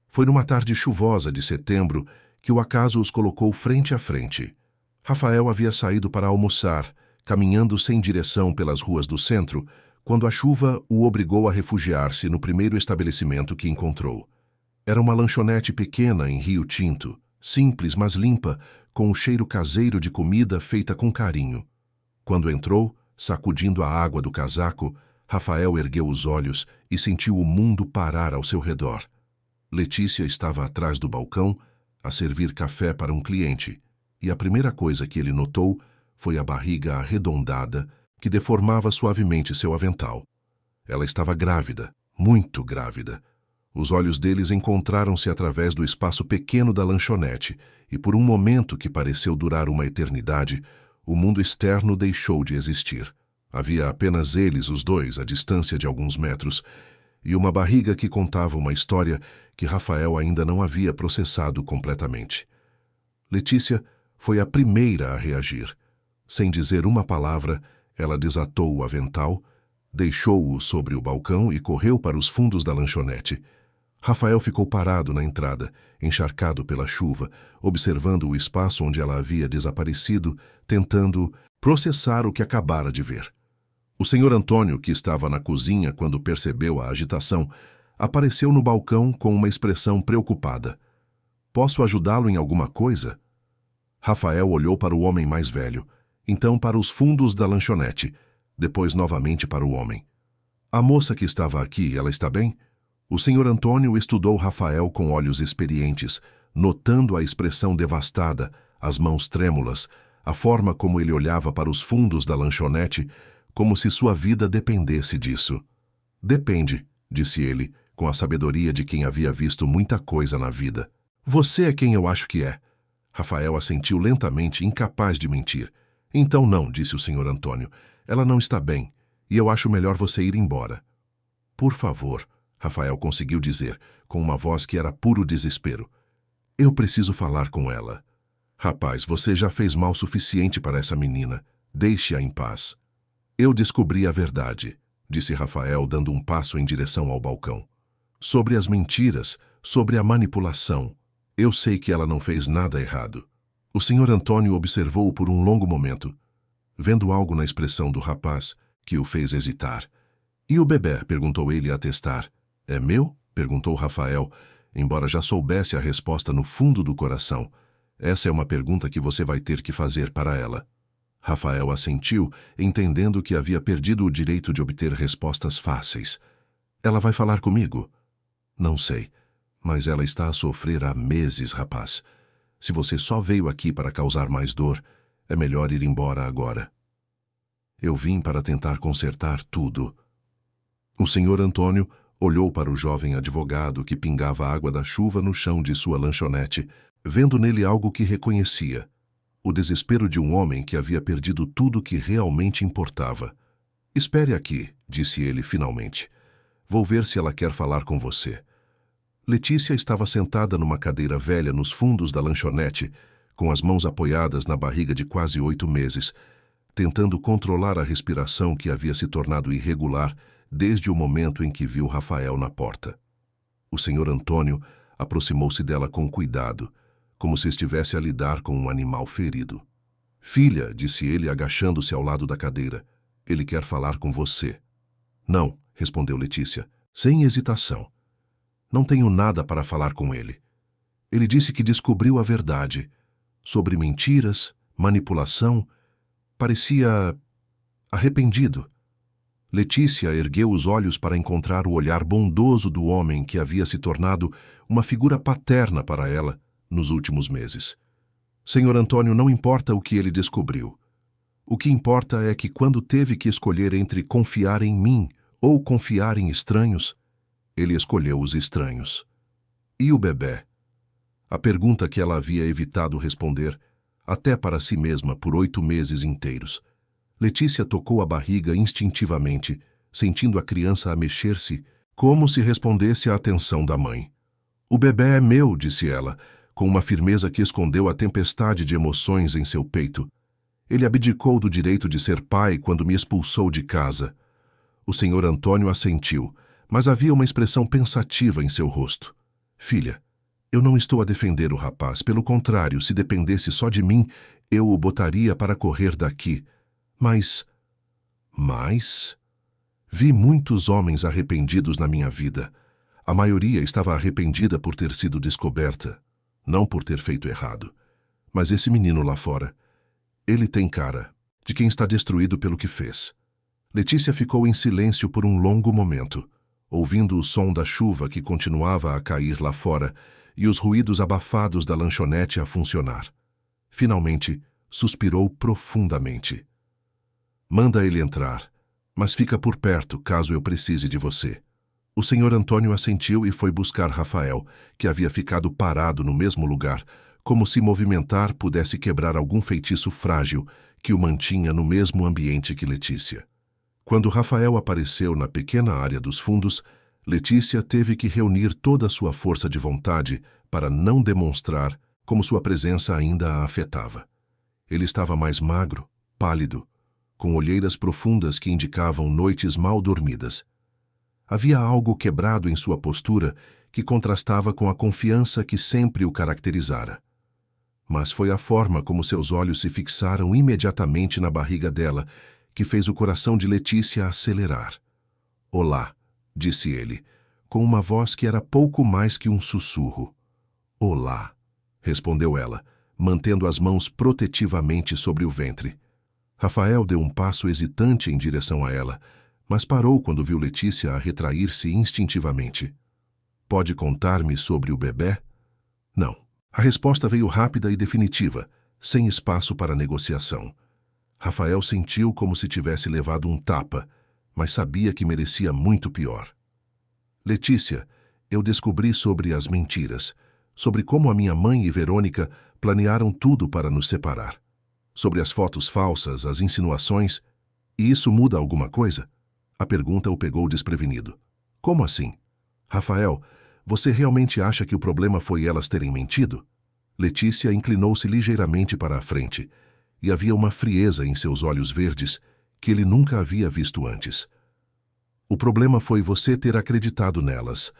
Foi numa tarde chuvosa de setembro que o acaso os colocou frente a frente. Rafael havia saído para almoçar, caminhando sem direção pelas ruas do centro, quando a chuva o obrigou a refugiar-se no primeiro estabelecimento que encontrou. Era uma lanchonete pequena em Rio Tinto, simples mas limpa, com um cheiro caseiro de comida feita com carinho. Quando entrou, sacudindo a água do casaco, Rafael ergueu os olhos e sentiu o mundo parar ao seu redor. Letícia estava atrás do balcão, a servir café para um cliente, e a primeira coisa que ele notou foi a barriga arredondada que deformava suavemente seu avental. Ela estava grávida, muito grávida. Os olhos deles encontraram-se através do espaço pequeno da lanchonete, e por um momento que pareceu durar uma eternidade, o mundo externo deixou de existir. Havia apenas eles, os dois, à distância de alguns metros, e uma barriga que contava uma história que Rafael ainda não havia processado completamente. Letícia foi a primeira a reagir. Sem dizer uma palavra, ela desatou o avental, deixou-o sobre o balcão e correu para os fundos da lanchonete. Rafael ficou parado na entrada, encharcado pela chuva, observando o espaço onde ela havia desaparecido, tentando processar o que acabara de ver. O senhor Antônio, que estava na cozinha quando percebeu a agitação, apareceu no balcão com uma expressão preocupada. "Posso ajudá-lo em alguma coisa?" Rafael olhou para o homem mais velho, então para os fundos da lanchonete, depois novamente para o homem. "A moça que estava aqui, ela está bem?" O senhor Antônio estudou Rafael com olhos experientes, notando a expressão devastada, as mãos trêmulas, a forma como ele olhava para os fundos da lanchonete, como se sua vida dependesse disso. "Depende", disse ele, com a sabedoria de quem havia visto muita coisa na vida. "Você é quem eu acho que é." Rafael assentiu lentamente, incapaz de mentir. "Então não", disse o senhor Antônio. "Ela não está bem, e eu acho melhor você ir embora." "Por favor", Rafael conseguiu dizer, com uma voz que era puro desespero. "Eu preciso falar com ela." "Rapaz, você já fez mal suficiente para essa menina. Deixe-a em paz." "Eu descobri a verdade", disse Rafael, dando um passo em direção ao balcão. "Sobre as mentiras, sobre a manipulação. Eu sei que ela não fez nada errado." O senhor Antônio observou-o por um longo momento, vendo algo na expressão do rapaz que o fez hesitar. "E o bebê?", perguntou ele a testar. "É meu?", perguntou Rafael, embora já soubesse a resposta no fundo do coração. "Essa é uma pergunta que você vai ter que fazer para ela." Rafael assentiu, entendendo que havia perdido o direito de obter respostas fáceis. "Ela vai falar comigo?" "Não sei, mas ela está a sofrer há meses, rapaz. Se você só veio aqui para causar mais dor, é melhor ir embora agora." "Eu vim para tentar consertar tudo." O senhor Antônio olhou para o jovem advogado que pingava água da chuva no chão de sua lanchonete, vendo nele algo que reconhecia. O desespero de um homem que havia perdido tudo que realmente importava. "Espere aqui", disse ele finalmente. "Vou ver se ela quer falar com você." Letícia estava sentada numa cadeira velha nos fundos da lanchonete, com as mãos apoiadas na barriga de quase 8 meses, tentando controlar a respiração que havia se tornado irregular desde o momento em que viu Rafael na porta. O senhor Antônio aproximou-se dela com cuidado, como se estivesse a lidar com um animal ferido. "Filha", disse ele, agachando-se ao lado da cadeira, "ele quer falar com você." "Não", respondeu Letícia, sem hesitação. "Não tenho nada para falar com ele. Ele disse que descobriu a verdade. Sobre mentiras, manipulação. Parecia... arrependido. Letícia ergueu os olhos para encontrar o olhar bondoso do homem que havia se tornado uma figura paterna para ela nos últimos meses. Senhor Antônio, não importa o que ele descobriu. O que importa é que quando teve que escolher entre confiar em mim ou confiar em estranhos, ele escolheu os estranhos. E o bebê? A pergunta que ela havia evitado responder, até para si mesma por 8 meses inteiros. Letícia tocou a barriga instintivamente, sentindo a criança a mexer-se, como se respondesse à atenção da mãe. O bebê é meu, disse ela, com uma firmeza que escondeu a tempestade de emoções em seu peito. Ele abdicou do direito de ser pai quando me expulsou de casa. O senhor Antônio assentiu, mas havia uma expressão pensativa em seu rosto. Filha, eu não estou a defender o rapaz. Pelo contrário, se dependesse só de mim, eu o botaria para correr daqui. Mas... Vi muitos homens arrependidos na minha vida. A maioria estava arrependida por ter sido descoberta, não por ter feito errado. Mas esse menino lá fora, ele tem cara de quem está destruído pelo que fez. Letícia ficou em silêncio por um longo momento, ouvindo o som da chuva que continuava a cair lá fora e os ruídos abafados da lanchonete a funcionar. Finalmente, suspirou profundamente. Manda ele entrar, mas fica por perto caso eu precise de você. O senhor Antônio assentiu e foi buscar Rafael, que havia ficado parado no mesmo lugar, como se movimentar pudesse quebrar algum feitiço frágil que o mantinha no mesmo ambiente que Letícia. Quando Rafael apareceu na pequena área dos fundos, Letícia teve que reunir toda a sua força de vontade para não demonstrar como sua presença ainda a afetava. Ele estava mais magro, pálido, com olheiras profundas que indicavam noites mal dormidas. Havia algo quebrado em sua postura que contrastava com a confiança que sempre o caracterizara. Mas foi a forma como seus olhos se fixaram imediatamente na barriga dela que fez o coração de Letícia acelerar. Olá, disse ele, com uma voz que era pouco mais que um sussurro. Olá, respondeu ela, mantendo as mãos protetivamente sobre o ventre. Rafael deu um passo hesitante em direção a ela, mas parou quando viu Letícia a retrair-se instintivamente. Pode contar-me sobre o bebê? Não. A resposta veio rápida e definitiva, sem espaço para negociação. Rafael sentiu como se tivesse levado um tapa, mas sabia que merecia muito pior. Letícia, eu descobri sobre as mentiras, sobre como a minha mãe e Verônica planearam tudo para nos separar. Sobre as fotos falsas, as insinuações. E isso muda alguma coisa? A pergunta o pegou desprevenido. Como assim? Rafael, você realmente acha que o problema foi elas terem mentido? Letícia inclinou-se ligeiramente para a frente, e havia uma frieza em seus olhos verdes que ele nunca havia visto antes. O problema foi você ter acreditado nelas.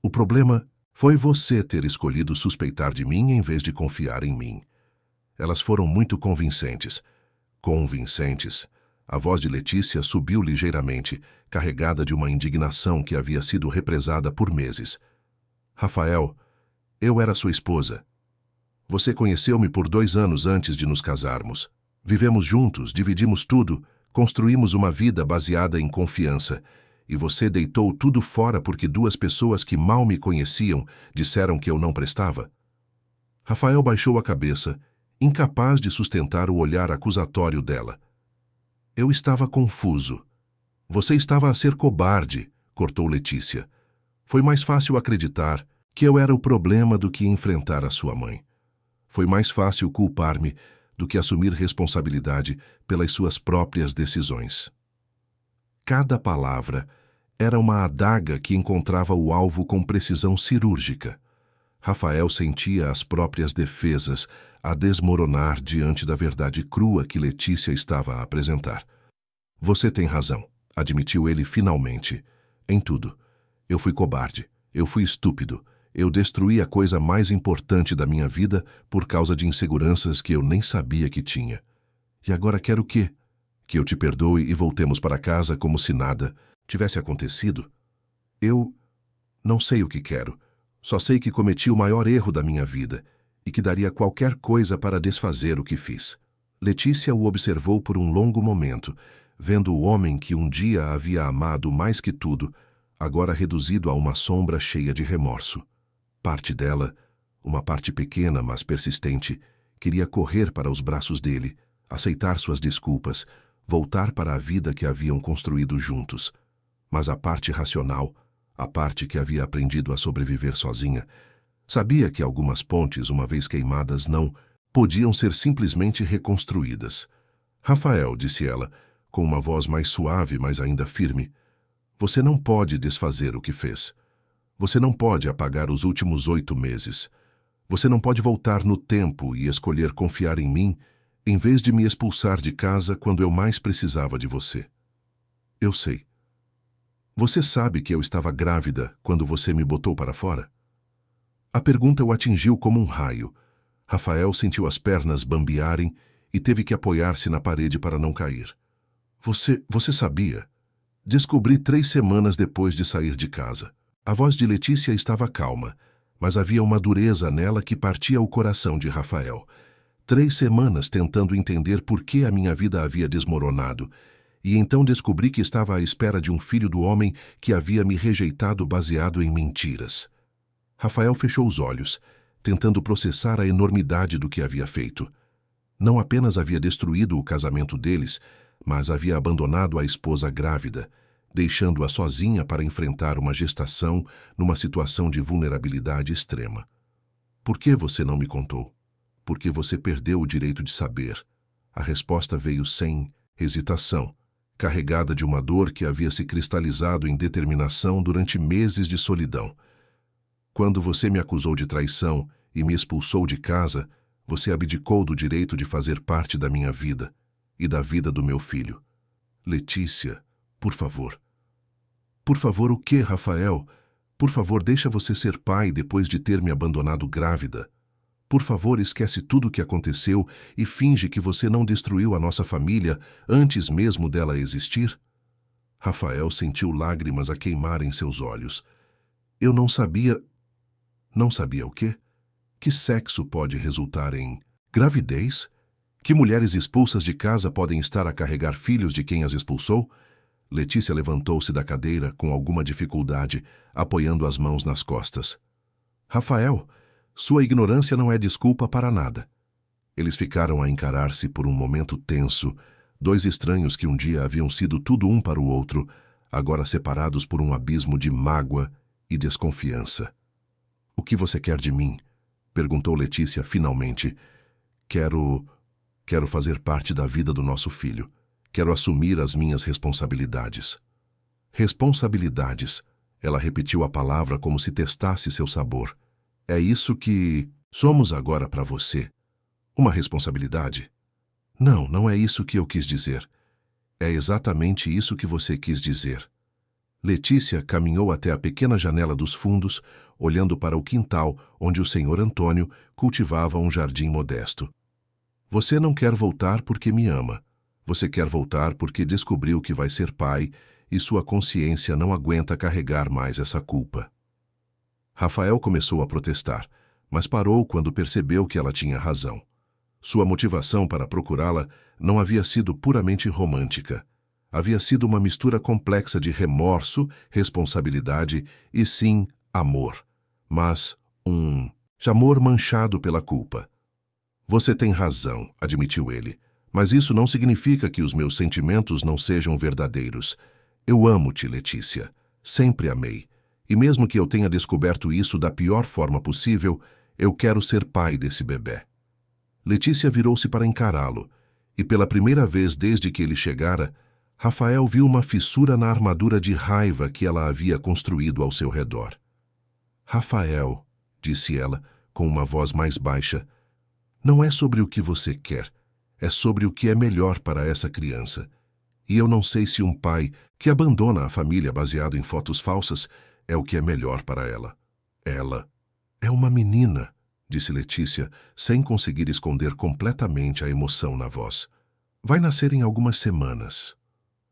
O problema foi você ter escolhido suspeitar de mim em vez de confiar em mim. Elas foram muito convincentes. Convincentes. A voz de Letícia subiu ligeiramente, carregada de uma indignação que havia sido represada por meses. Rafael, eu era sua esposa. Você conheceu-me por 2 anos antes de nos casarmos. Vivemos juntos, dividimos tudo, construímos uma vida baseada em confiança. E você deitou tudo fora porque 2 pessoas que mal me conheciam disseram que eu não prestava? Rafael baixou a cabeça, incapaz de sustentar o olhar acusatório dela. Eu estava confuso. Você estava a ser cobarde, cortou Letícia. Foi mais fácil acreditar que eu era o problema do que enfrentar a sua mãe. Foi mais fácil culpar-me do que assumir responsabilidade pelas suas próprias decisões. Cada palavra era uma adaga que encontrava o alvo com precisão cirúrgica. Rafael sentia as próprias defesas a desmoronar diante da verdade crua que Letícia estava a apresentar. Você tem razão, admitiu ele finalmente. Em tudo. Eu fui cobarde, eu fui estúpido, eu destruí a coisa mais importante da minha vida por causa de inseguranças que eu nem sabia que tinha. E agora quero o quê? Que eu te perdoe e voltemos para casa como se nada tivesse acontecido? Eu não sei o que quero. Só sei que cometi o maior erro da minha vida e que daria qualquer coisa para desfazer o que fiz. Letícia o observou por um longo momento, vendo o homem que um dia havia amado mais que tudo, agora reduzido a uma sombra cheia de remorso. Parte dela, uma parte pequena, mas persistente, queria correr para os braços dele, aceitar suas desculpas, voltar para a vida que haviam construído juntos. Mas a parte racional, a parte que havia aprendido a sobreviver sozinha, sabia que algumas pontes, uma vez queimadas, não podiam ser simplesmente reconstruídas. Rafael, disse ela, com uma voz mais suave, mas ainda firme, você não pode desfazer o que fez. Você não pode apagar os últimos 8 meses. Você não pode voltar no tempo e escolher confiar em mim, em vez de me expulsar de casa quando eu mais precisava de você. Eu sei. Você sabe que eu estava grávida quando você me botou para fora? A pergunta o atingiu como um raio. Rafael sentiu as pernas bambearem e teve que apoiar-se na parede para não cair. Você sabia? Descobri 3 semanas depois de sair de casa. A voz de Letícia estava calma, mas havia uma dureza nela que partia o coração de Rafael. 3 semanas tentando entender por que a minha vida havia desmoronado, e então descobri que estava à espera de um filho do homem que havia me rejeitado baseado em mentiras. Rafael fechou os olhos, tentando processar a enormidade do que havia feito. Não apenas havia destruído o casamento deles, mas havia abandonado a esposa grávida, deixando-a sozinha para enfrentar uma gestação numa situação de vulnerabilidade extrema. Por que você não me contou? Porque você perdeu o direito de saber. A resposta veio sem hesitação, carregada de uma dor que havia se cristalizado em determinação durante meses de solidão. Quando você me acusou de traição e me expulsou de casa, você abdicou do direito de fazer parte da minha vida e da vida do meu filho. Letícia, por favor. Por favor, o quê, Rafael? Por favor, deixa você ser pai depois de ter me abandonado grávida. Por favor, esquece tudo o que aconteceu e finge que você não destruiu a nossa família antes mesmo dela existir. Rafael sentiu lágrimas a queimar em seus olhos. Eu não sabia... Não sabia o quê? Que sexo pode resultar em gravidez? Que mulheres expulsas de casa podem estar a carregar filhos de quem as expulsou? Letícia levantou-se da cadeira com alguma dificuldade, apoiando as mãos nas costas. Rafael, sua ignorância não é desculpa para nada. Eles ficaram a encarar-se por um momento tenso, 2 estranhos que um dia haviam sido tudo um para o outro, agora separados por um abismo de mágoa e desconfiança. O que você quer de mim? Perguntou Letícia finalmente. Quero fazer parte da vida do nosso filho. Quero assumir as minhas responsabilidades. Responsabilidades. Ela repetiu a palavra como se testasse seu sabor. É isso que somos agora para você. Uma responsabilidade? Não, não é isso que eu quis dizer. É exatamente isso que você quis dizer. Letícia caminhou até a pequena janela dos fundos, olhando para o quintal onde o senhor Antônio cultivava um jardim modesto. Você não quer voltar porque me ama. Você quer voltar porque descobriu que vai ser pai e sua consciência não aguenta carregar mais essa culpa. Rafael começou a protestar, mas parou quando percebeu que ela tinha razão. Sua motivação para procurá-la não havia sido puramente romântica. Havia sido uma mistura complexa de remorso, responsabilidade e, sim, amor. Mas amor manchado pela culpa. Você tem razão, admitiu ele. Mas isso não significa que os meus sentimentos não sejam verdadeiros. Eu amo-te, Letícia. Sempre amei. E mesmo que eu tenha descoberto isso da pior forma possível, eu quero ser pai desse bebê. Letícia virou-se para encará-lo, e pela primeira vez desde que ele chegara, Rafael viu uma fissura na armadura de raiva que ela havia construído ao seu redor. Rafael, disse ela, com uma voz mais baixa, não é sobre o que você quer, é sobre o que é melhor para essa criança. E eu não sei se um pai que abandona a família baseado em fotos falsas é o que é melhor para ela. Ela é uma menina, disse Letícia, sem conseguir esconder completamente a emoção na voz. Vai nascer em algumas semanas.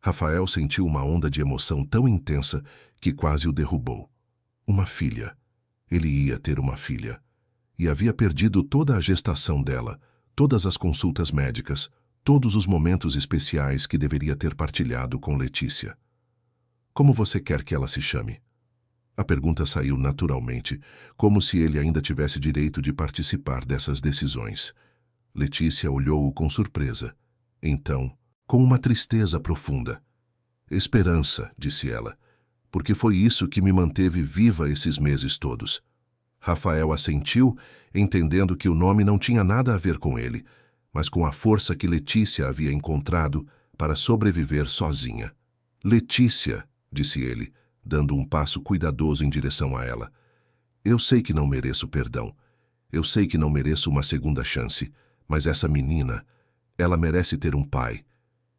Rafael sentiu uma onda de emoção tão intensa que quase o derrubou. Uma filha. Ele ia ter uma filha. E havia perdido toda a gestação dela, todas as consultas médicas, todos os momentos especiais que deveria ter partilhado com Letícia. Como você quer que ela se chame? A pergunta saiu naturalmente, como se ele ainda tivesse direito de participar dessas decisões. Letícia olhou-o com surpresa. Então, com uma tristeza profunda. Esperança, disse ela, porque foi isso que me manteve viva esses meses todos. Rafael assentiu, entendendo que o nome não tinha nada a ver com ele, mas com a força que Letícia havia encontrado para sobreviver sozinha. Letícia, disse ele, dando um passo cuidadoso em direção a ela. Eu sei que não mereço perdão. Eu sei que não mereço uma segunda chance, mas essa menina, ela merece ter um pai.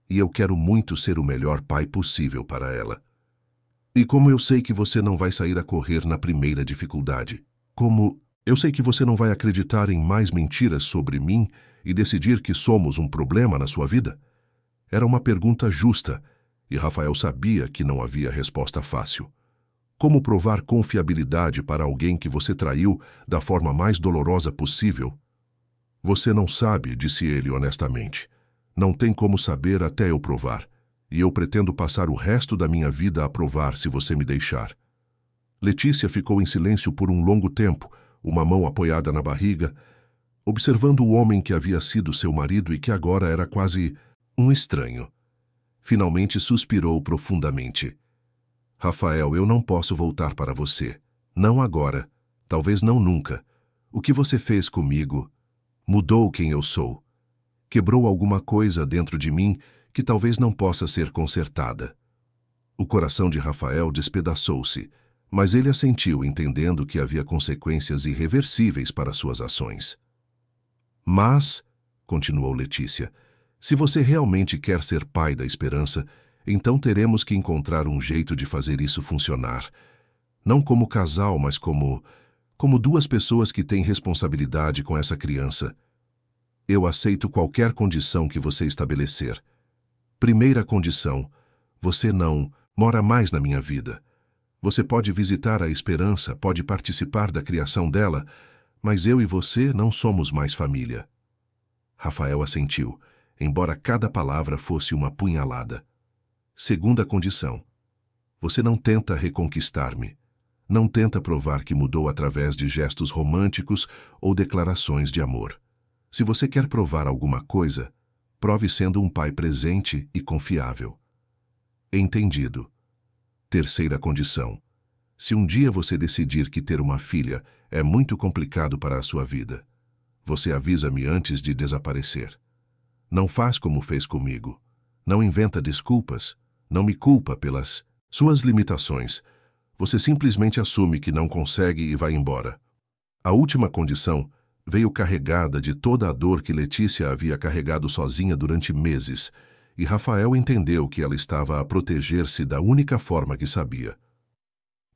E eu quero muito ser o melhor pai possível para ela. E como eu sei que você não vai sair a correr na primeira dificuldade? Como eu sei que você não vai acreditar em mais mentiras sobre mim e decidir que somos um problema na sua vida? Era uma pergunta justa, e Rafael sabia que não havia resposta fácil. Como provar confiabilidade para alguém que você traiu da forma mais dolorosa possível? Você não sabe, disse ele honestamente. Não tem como saber até eu provar, e eu pretendo passar o resto da minha vida a provar se você me deixar. Letícia ficou em silêncio por um longo tempo, uma mão apoiada na barriga, observando o homem que havia sido seu marido e que agora era quase um estranho. Finalmente suspirou profundamente. Rafael, eu não posso voltar para você. Não agora. Talvez não nunca. O que você fez comigo mudou quem eu sou. Quebrou alguma coisa dentro de mim que talvez não possa ser consertada. O coração de Rafael despedaçou-se, mas ele assentiu, entendendo que havia consequências irreversíveis para suas ações. Mas, continuou Letícia, se você realmente quer ser pai da esperança, então teremos que encontrar um jeito de fazer isso funcionar. Não como casal, mas como duas pessoas que têm responsabilidade com essa criança. Eu aceito qualquer condição que você estabelecer. Primeira condição, você não mora mais na minha vida. Você pode visitar a esperança, pode participar da criação dela, mas eu e você não somos mais família. Rafael assentiu, embora cada palavra fosse uma punhalada. Segunda condição, você não tenta reconquistar-me. Não tenta provar que mudou através de gestos românticos ou declarações de amor. Se você quer provar alguma coisa, prove sendo um pai presente e confiável. Entendido. Terceira condição. Se um dia você decidir que ter uma filha é muito complicado para a sua vida, você avisa-me antes de desaparecer. Não faz como fez comigo. Não inventa desculpas. Não me culpa pelas suas limitações. Você simplesmente assume que não consegue e vai embora. A última condição veio carregada de toda a dor que Letícia havia carregado sozinha durante meses, e Rafael entendeu que ela estava a proteger-se da única forma que sabia.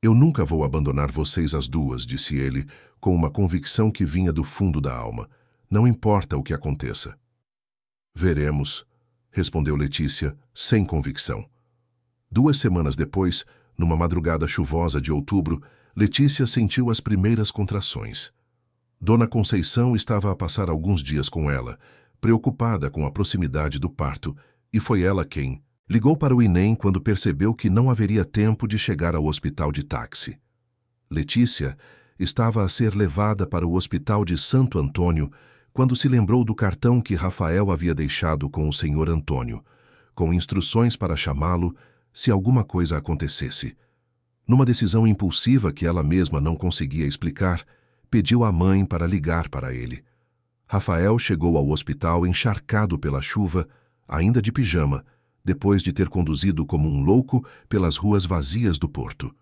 Eu nunca vou abandonar vocês as duas, disse ele, com uma convicção que vinha do fundo da alma. Não importa o que aconteça. Veremos, respondeu Letícia, sem convicção. 2 semanas depois, numa madrugada chuvosa de outubro, Letícia sentiu as primeiras contrações. Dona Conceição estava a passar alguns dias com ela, preocupada com a proximidade do parto, e foi ela quem ligou para o INEM quando percebeu que não haveria tempo de chegar ao hospital de táxi. Letícia estava a ser levada para o hospital de Santo Antônio quando se lembrou do cartão que Rafael havia deixado com o senhor Antônio, com instruções para chamá-lo se alguma coisa acontecesse. Numa decisão impulsiva que ela mesma não conseguia explicar, pediu à mãe para ligar para ele. Rafael chegou ao hospital encharcado pela chuva, ainda de pijama, depois de ter conduzido como um louco pelas ruas vazias do porto.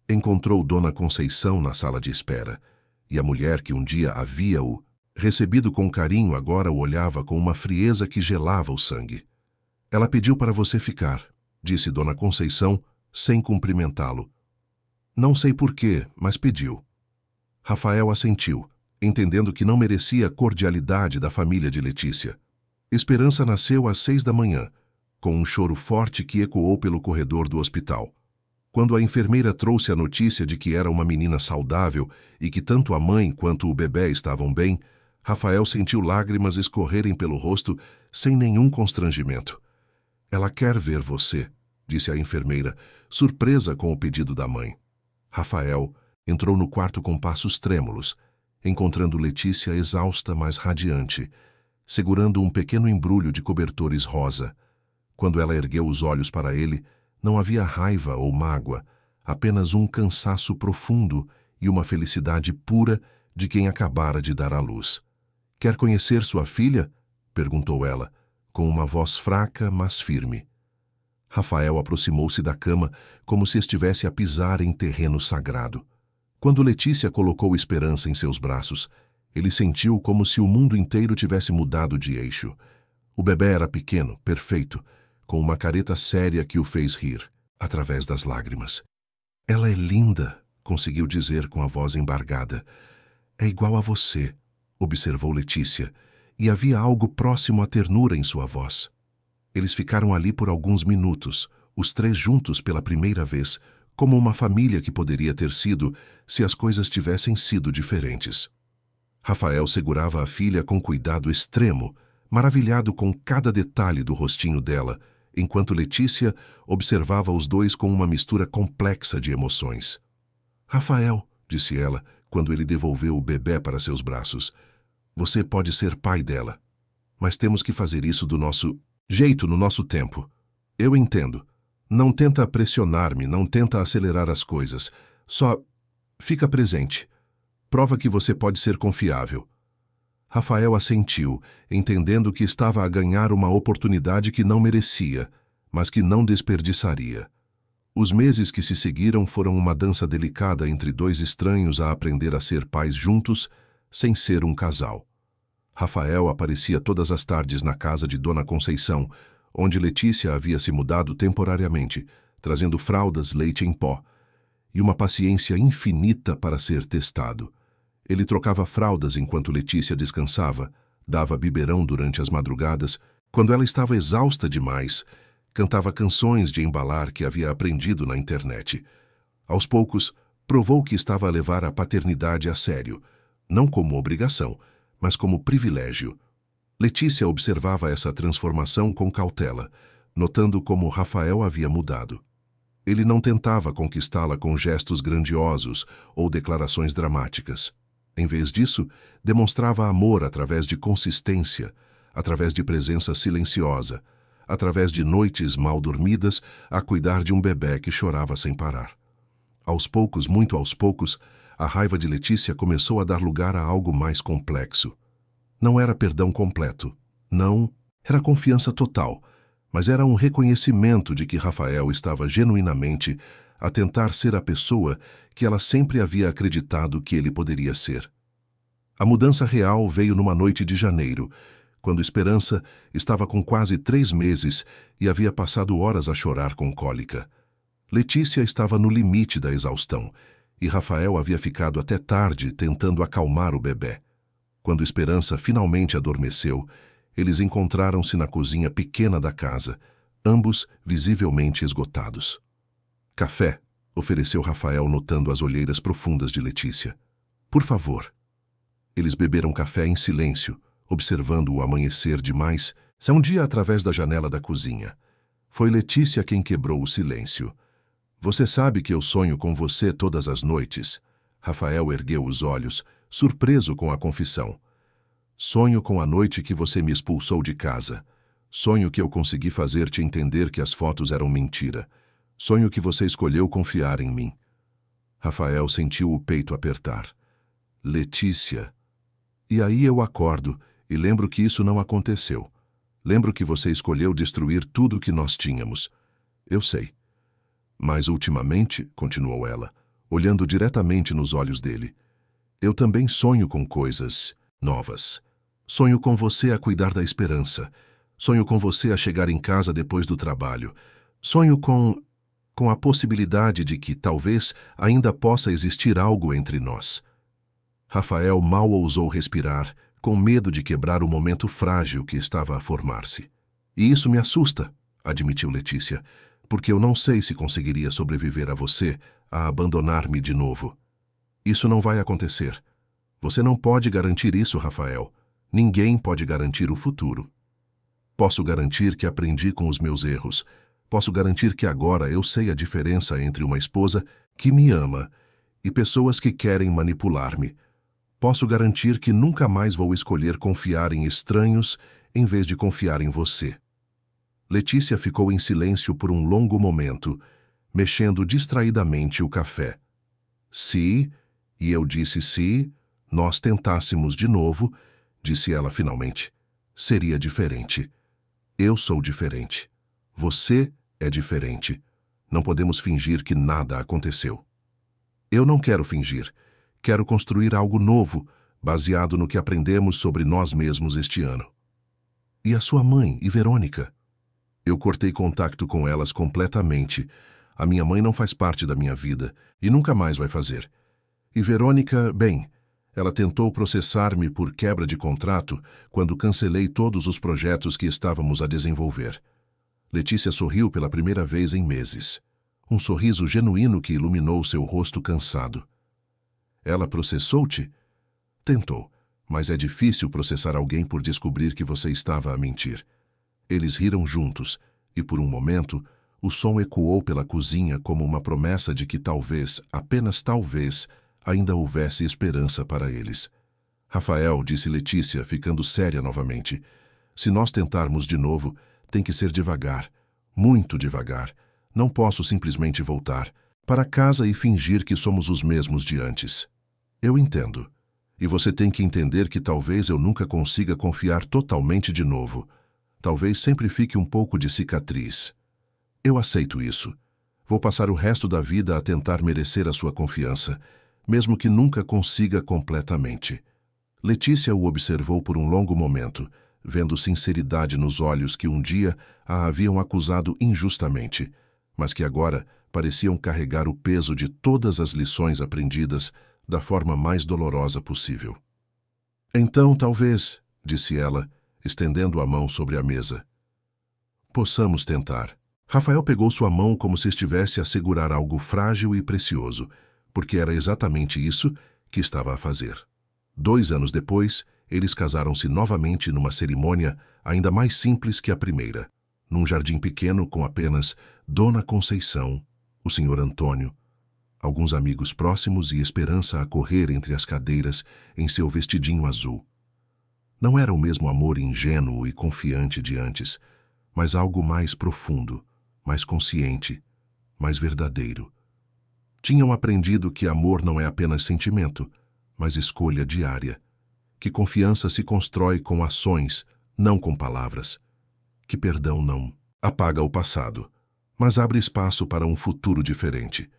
Encontrou Dona Conceição na sala de espera, e a mulher que um dia havia-o recebido com carinho agora o olhava com uma frieza que gelava o sangue. Ela pediu para você ficar, disse Dona Conceição, sem cumprimentá-lo. Não sei porquê, mas pediu. Rafael assentiu, entendendo que não merecia a cordialidade da família de Letícia. Esperança nasceu às 6 da manhã, com um choro forte que ecoou pelo corredor do hospital. Quando a enfermeira trouxe a notícia de que era uma menina saudável e que tanto a mãe quanto o bebê estavam bem, Rafael sentiu lágrimas escorrerem pelo rosto sem nenhum constrangimento. Ela quer ver você, disse a enfermeira, surpresa com o pedido da mãe. Rafael entrou no quarto com passos trêmulos, encontrando Letícia exausta, mas radiante, segurando um pequeno embrulho de cobertores rosa. Quando ela ergueu os olhos para ele, não havia raiva ou mágoa, apenas um cansaço profundo e uma felicidade pura de quem acabara de dar à luz. "Quer conhecer sua filha?" perguntou ela, com uma voz fraca, mas firme. Rafael aproximou-se da cama como se estivesse a pisar em terreno sagrado. Quando Letícia colocou Esperança em seus braços, ele sentiu como se o mundo inteiro tivesse mudado de eixo. O bebê era pequeno, perfeito, com uma careta séria que o fez rir, através das lágrimas. "Ela é linda", conseguiu dizer com a voz embargada. "É igual a você", observou Letícia, e havia algo próximo à ternura em sua voz. Eles ficaram ali por alguns minutos, os três juntos pela primeira vez, como uma família que poderia ter sido se as coisas tivessem sido diferentes. Rafael segurava a filha com cuidado extremo, maravilhado com cada detalhe do rostinho dela, enquanto Letícia observava os dois com uma mistura complexa de emoções. "Rafael", disse ela, quando ele devolveu o bebê para seus braços, "você pode ser pai dela. Mas temos que fazer isso do nosso jeito, no nosso tempo. Eu entendo. Não tenta pressionar-me, não tenta acelerar as coisas. Só fica presente. Prova que você pode ser confiável." Rafael assentiu, entendendo que estava a ganhar uma oportunidade que não merecia, mas que não desperdiçaria. Os meses que se seguiram foram uma dança delicada entre dois estranhos a aprender a ser pais juntos, sem ser um casal. Rafael aparecia todas as tardes na casa de Dona Conceição, onde Letícia havia se mudado temporariamente, trazendo fraldas, leite em pó, e uma paciência infinita para ser testado. Ele trocava fraldas enquanto Letícia descansava, dava biberão durante as madrugadas. Quando ela estava exausta demais, cantava canções de embalar que havia aprendido na internet. Aos poucos, provou que estava a levar a paternidade a sério, não como obrigação, mas como privilégio. Letícia observava essa transformação com cautela, notando como Rafael havia mudado. Ele não tentava conquistá-la com gestos grandiosos ou declarações dramáticas. Em vez disso, demonstrava amor através de consistência, através de presença silenciosa, através de noites mal dormidas a cuidar de um bebê que chorava sem parar. Aos poucos, muito aos poucos, a raiva de Letícia começou a dar lugar a algo mais complexo. Não era perdão completo. Não, era confiança total, mas era um reconhecimento de que Rafael estava genuinamente a tentar ser a pessoa que ela sempre havia acreditado que ele poderia ser. A mudança real veio numa noite de janeiro, quando Esperança estava com quase 3 meses e havia passado horas a chorar com cólica. Letícia estava no limite da exaustão, e Rafael havia ficado até tarde tentando acalmar o bebê. Quando Esperança finalmente adormeceu, eles encontraram-se na cozinha pequena da casa, ambos visivelmente esgotados. "Café", ofereceu Rafael, notando as olheiras profundas de Letícia. "Por favor." Eles beberam café em silêncio, observando o amanhecer demais, um dia através da janela da cozinha. Foi Letícia quem quebrou o silêncio. "Você sabe que eu sonho com você todas as noites?" Rafael ergueu os olhos, surpreso com a confissão. "Sonho com a noite que você me expulsou de casa. Sonho que eu consegui fazer-te entender que as fotos eram mentira. Sonho que você escolheu confiar em mim." Rafael sentiu o peito apertar. "Letícia." "E aí eu acordo e lembro que isso não aconteceu. Lembro que você escolheu destruir tudo o que nós tínhamos. Eu sei. Mas ultimamente," continuou ela, olhando diretamente nos olhos dele, "eu também sonho com coisas novas. Sonho com você a cuidar da Esperança. Sonho com você a chegar em casa depois do trabalho. Sonho com a possibilidade de que talvez ainda possa existir algo entre nós." Rafael mal ousou respirar, com medo de quebrar o momento frágil que estava a formar-se. "E isso me assusta", admitiu Letícia, "porque eu não sei se conseguiria sobreviver a você, a abandonar-me de novo. Isso não vai acontecer. Você não pode garantir isso, Rafael. Ninguém pode garantir o futuro." Posso garantir que aprendi com os meus erros. Posso garantir que agora eu sei a diferença entre uma esposa que me ama e pessoas que querem manipular-me. Posso garantir que nunca mais vou escolher confiar em estranhos em vez de confiar em você. Letícia ficou em silêncio por um longo momento, mexendo distraidamente o café. Se, e eu disse se, nós tentássemos de novo, disse ela finalmente, seria diferente. Eu sou diferente. Você é diferente. Não podemos fingir que nada aconteceu. Eu não quero fingir. Quero construir algo novo, baseado no que aprendemos sobre nós mesmos este ano. E a sua mãe e Verônica? Eu cortei contato com elas completamente. A minha mãe não faz parte da minha vida e nunca mais vai fazer. E Verônica, bem, ela tentou processar-me por quebra de contrato quando cancelei todos os projetos que estávamos a desenvolver. Letícia sorriu pela primeira vez em meses. Um sorriso genuíno que iluminou seu rosto cansado. Ela processou-te? Tentou, mas é difícil processar alguém por descobrir que você estava a mentir. Eles riram juntos, e por um momento, o som ecoou pela cozinha como uma promessa de que talvez, apenas talvez, ainda houvesse esperança para eles. Rafael, disse Letícia, ficando séria novamente, se nós tentarmos de novo, tem que ser devagar, muito devagar. Não posso simplesmente voltar para casa e fingir que somos os mesmos de antes. Eu entendo. E você tem que entender que talvez eu nunca consiga confiar totalmente de novo. Talvez sempre fique um pouco de cicatriz. Eu aceito isso. Vou passar o resto da vida a tentar merecer a sua confiança, mesmo que nunca consiga completamente. Letícia o observou por um longo momento, vendo sinceridade nos olhos que um dia a haviam acusado injustamente, mas que agora pareciam carregar o peso de todas as lições aprendidas da forma mais dolorosa possível. Então, talvez, disse ela, estendendo a mão sobre a mesa, possamos tentar. Rafael pegou sua mão como se estivesse a segurar algo frágil e precioso, porque era exatamente isso que estava a fazer. 2 anos depois, eles casaram-se novamente numa cerimônia ainda mais simples que a primeira, num jardim pequeno com apenas Dona Conceição, o Sr. Antônio, alguns amigos próximos e Esperança a correr entre as cadeiras em seu vestidinho azul. Não era o mesmo amor ingênuo e confiante de antes, mas algo mais profundo, mais consciente, mais verdadeiro. Tinham aprendido que amor não é apenas sentimento, mas escolha diária, que confiança se constrói com ações, não com palavras, que perdão não apaga o passado, mas abre espaço para um futuro diferente,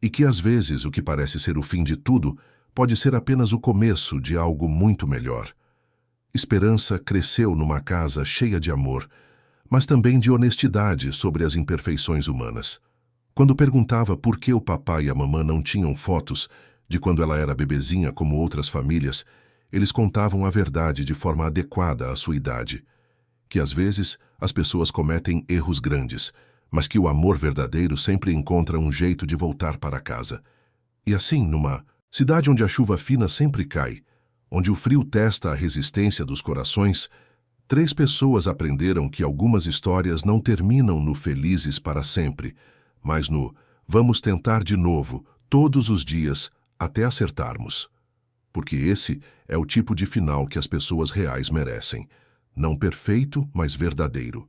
e que às vezes o que parece ser o fim de tudo pode ser apenas o começo de algo muito melhor. Esperança cresceu numa casa cheia de amor, mas também de honestidade sobre as imperfeições humanas. Quando perguntava por que o papai e a mamã não tinham fotos de quando ela era bebezinha como outras famílias, eles contavam a verdade de forma adequada à sua idade, que às vezes as pessoas cometem erros grandes, mas que o amor verdadeiro sempre encontra um jeito de voltar para casa. E assim, numa cidade onde a chuva fina sempre cai, onde o frio testa a resistência dos corações, 3 pessoas aprenderam que algumas histórias não terminam no felizes para sempre, mas no vamos tentar de novo, todos os dias, até acertarmos. Porque esse é o tipo de final que as pessoas reais merecem. Não perfeito, mas verdadeiro.